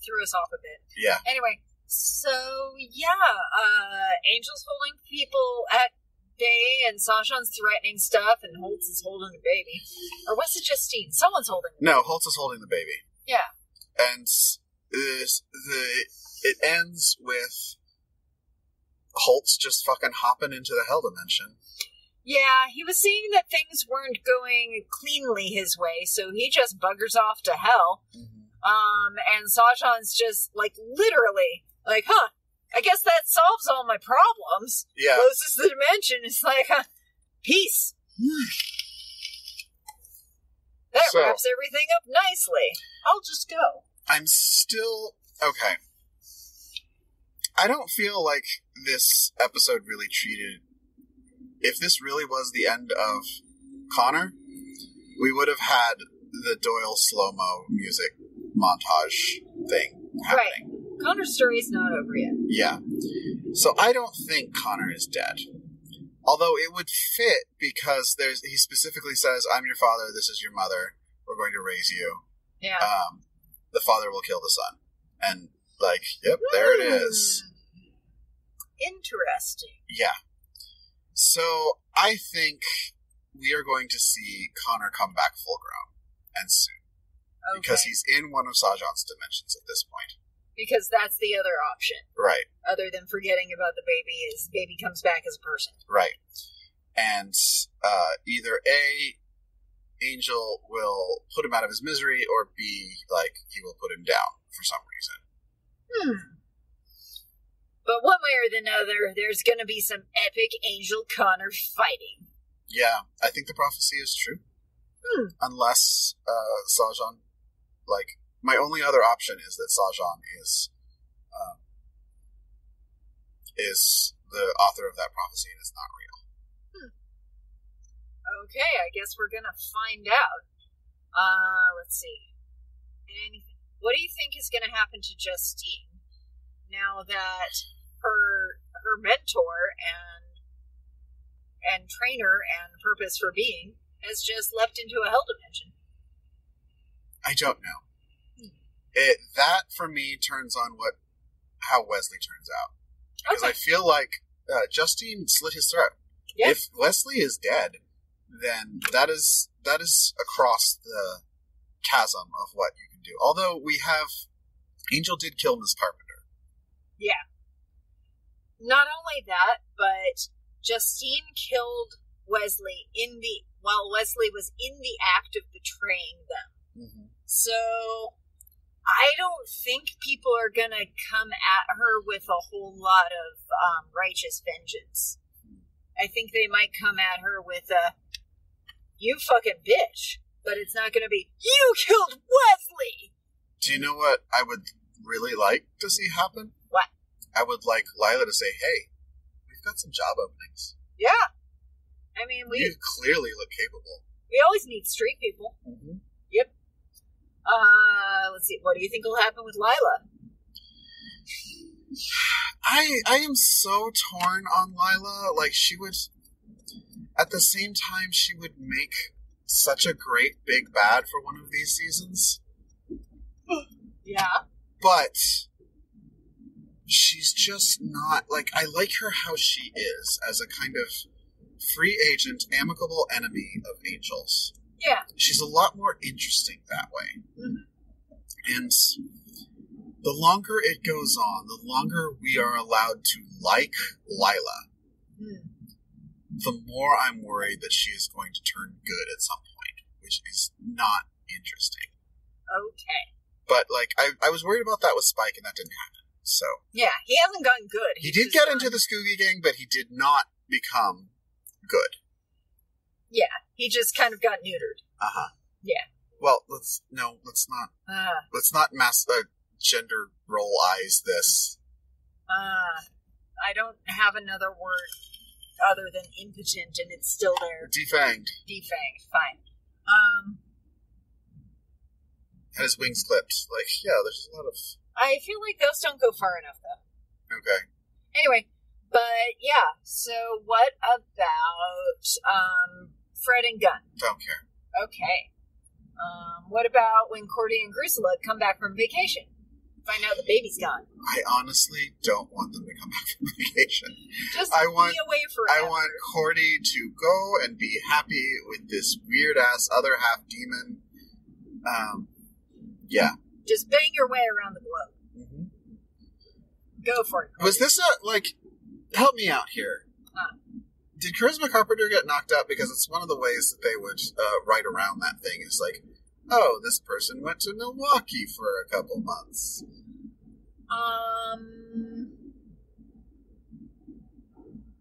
threw us off a bit. Yeah. Anyway, so, Angel's holding people at bay, and Sajan's threatening stuff, and Holtz is holding the baby. Or was it Justine? Someone's holding the baby. No, Holtz is holding the baby. Yeah. And it ends with Holtz just fucking hopping into the hell dimension. Yeah, he was seeing that things weren't going cleanly his way, so he just buggers off to hell. Mm-hmm. And Sajan's just, literally, I guess that solves all my problems. Yeah. Closes the dimension. It's like, peace. That So- wraps everything up nicely. I'll just go. I'm still... Okay. I don't feel like this episode really treated... If this really was the end of Connor, we would have had the Doyle slow-mo music montage thing happening. Right. Connor's story is not over yet. Yeah. So I don't think Connor is dead. Although it would fit because he specifically says, I'm your father, this is your mother, we're going to raise you. Yeah. The father will kill the son. And, yep, there it is. Interesting. Yeah. So I think we are going to see Connor come back full grown. And soon. Okay. Because he's in one of Sajan's dimensions at this point. Because that's the other option. Right. Other than forgetting about the baby, is baby comes back as a person. Right. And either A, Angel will put him out of his misery, or B, he will put him down for some reason. But one way or another, there's going to be some epic Angel Connor fighting. Yeah, I think the prophecy is true. Unless Sajan, my only other option is that Sajan is the author of that prophecy and it's not real. Okay, I guess we're going to find out. Let's see. What do you think is going to happen to Justine now that her mentor and trainer and purpose for being has just leapt into a hell dimension? I don't know. That for me turns on how Wesley turns out, because I feel like Justine slit his throat. Yep. If Wesley is dead, then that is across the chasm of what you can do. Although Angel did kill Miss Carpenter. Yeah. Not only that, but Justine killed Wesley while Wesley was in the act of betraying them. Mm-hmm. So I don't think people are gonna come at her with a whole lot of righteous vengeance. I think they might come at her with you fucking bitch, but it's not gonna be, you killed Wesley! Do you know what I would really like to see happen? What? I would like Lila to say, hey, we've got some job openings. Yeah. I mean, You clearly look capable. we always need street people. Mm-hmm. Yep. Let's see. What do you think will happen with Lila? I am so torn on Lila. She would, at the same time, she would make such a great big bad for one of these seasons. Yeah. But she's just not, I like her how she is, as a kind of free agent, amicable enemy of Angel's. Yeah. She's a lot more interesting that way. Mm-hmm. And the longer it goes on, the longer we are allowed to like Lila, the more I'm worried that she is going to turn good at some point, which is not interesting. Okay. But, I was worried about that with Spike, and that didn't happen. So Yeah, he hasn't gotten good. he did get into the Scooby Gang, but he did not become good. Yeah, he just kind of got neutered. Uh-huh. Yeah. Well, let's not gender role-ize this. I don't have another word other than impotent, and it's still there. Defanged. Defanged, fine. Had his wings clipped. There's a lot of... I feel like those don't go far enough, though. Okay. Anyway, but yeah, so what about Fred and Gunn? Don't care. Okay. What about when Cordy and Grusela come back from vacation? Find out the baby's gone. I honestly don't want them to come back from vacation. Just I be want- away forever. I want Cordy to go and be happy with this weird-ass other half-demon. Yeah. Just bang your way around the globe. Mm-hmm. Go for it. Cordy. Was this help me out here. Did Charisma Carpenter get knocked up? Because it's one of the ways that they would write around that thing is oh, this person went to Milwaukee for a couple months.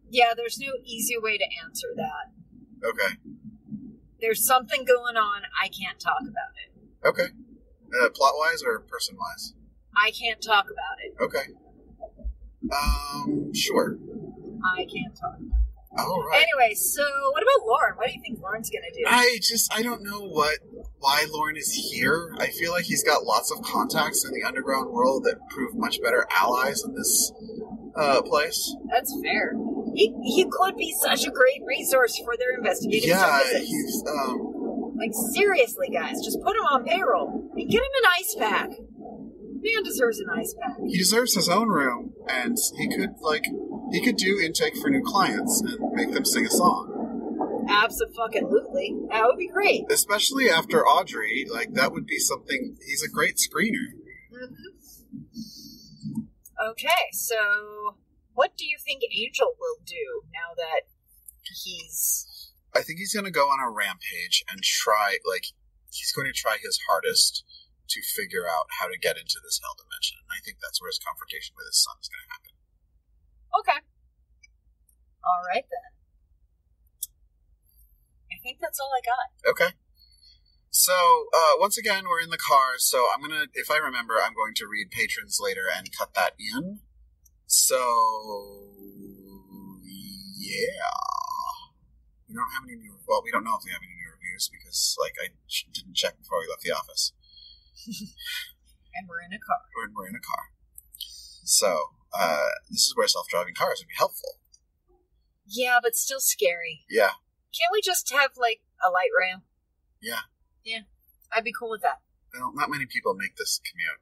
Yeah, there's no easy way to answer that. Okay. There's something going on. I can't talk about it. Okay. Plot-wise or person-wise? I can't talk about it. Okay. Sure. I can't talk about it. All right. Anyway, so what about Lauren? What do you think Lauren's going to do? I don't know why Lauren is here. I feel like he's got lots of contacts in the underground world that prove much better allies in this place. That's fair. He could be such a great resource for their investigative services. He's, like, seriously, guys, just put him on payroll and get him an ice pack. Man deserves an ice pack. He deserves his own room, and he could do intake for new clients and make them sing a song. Absolutely. That would be great. Especially after Audrey, that would be something. He's a great screener. Mm-hmm. Okay, so what do you think Angel will do now that he's... I think he's going to go on a rampage and he's going to try his hardest to figure out how to get into this hell dimension. And I think that's where his confrontation with his son is going to happen. Okay. All right, then. I think that's all I got. Okay. So, once again, we're in the car, so if I remember, I'm going to read patrons later and cut that in. So, yeah. We don't have any we don't know if we have any new reviews because, I didn't check before we left the office. And we're in a car. We're in a car. So, this is where self-driving cars would be helpful. Yeah, but still scary. Yeah. Can't we just have, a light rail? Yeah. Yeah. I'd be cool with that. Well, not many people make this commute,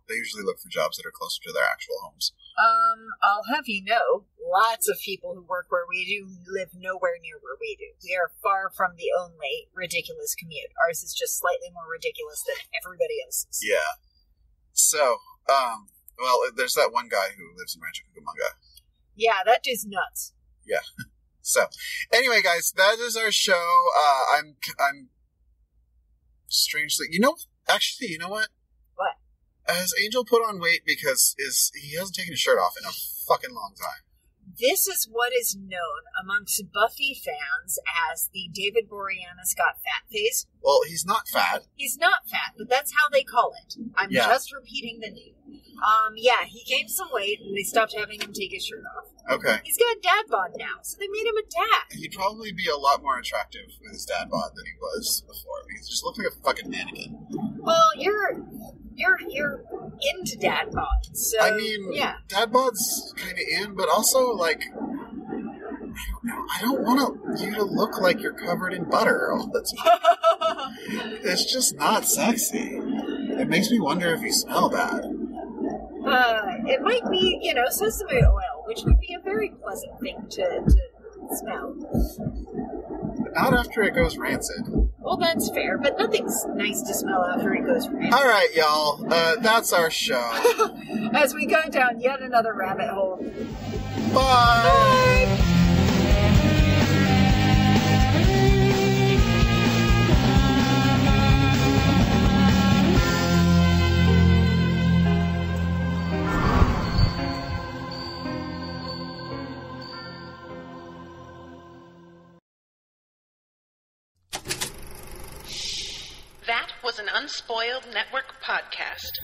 They usually look for jobs that are closer to their actual homes. I'll have you know, lots of people who work where we do live nowhere near where we do. We are far from the only ridiculous commute. Ours is just slightly more ridiculous than everybody else's. Yeah. So, there's that one guy who lives in Rancho Cucamonga. Yeah, that dude's nuts. Yeah. So, anyway, guys, that is our show. I'm strangely, you know what? What? Has Angel put on weight because he hasn't taken his shirt off in a fucking long time? This is what is known amongst Buffy fans as the David Boreanaz got fat face. Well, he's not fat. He's not fat, but that's how they call it. I'm just repeating the name. He gained some weight and they stopped having him take his shirt off. Okay. He's got a dad bod now, so they made him a dad. He'd probably be a lot more attractive with his dad bod than he was before. He just looked like a fucking mannequin. Well, you're into dad bods, so dad bod's kind of in, but also I don't know. I don't want you to look like you're covered in butter all the time. It's just not sexy. It makes me wonder if you smell bad. It might be, sesame oil, which would be a very pleasant thing to smell. But not after it goes rancid. Well, that's fair, but nothing's nice to smell after it goes rancid. All right, y'all. That's our show. As we go down yet another rabbit hole. Bye! Bye! That was an Unspoiled Network podcast.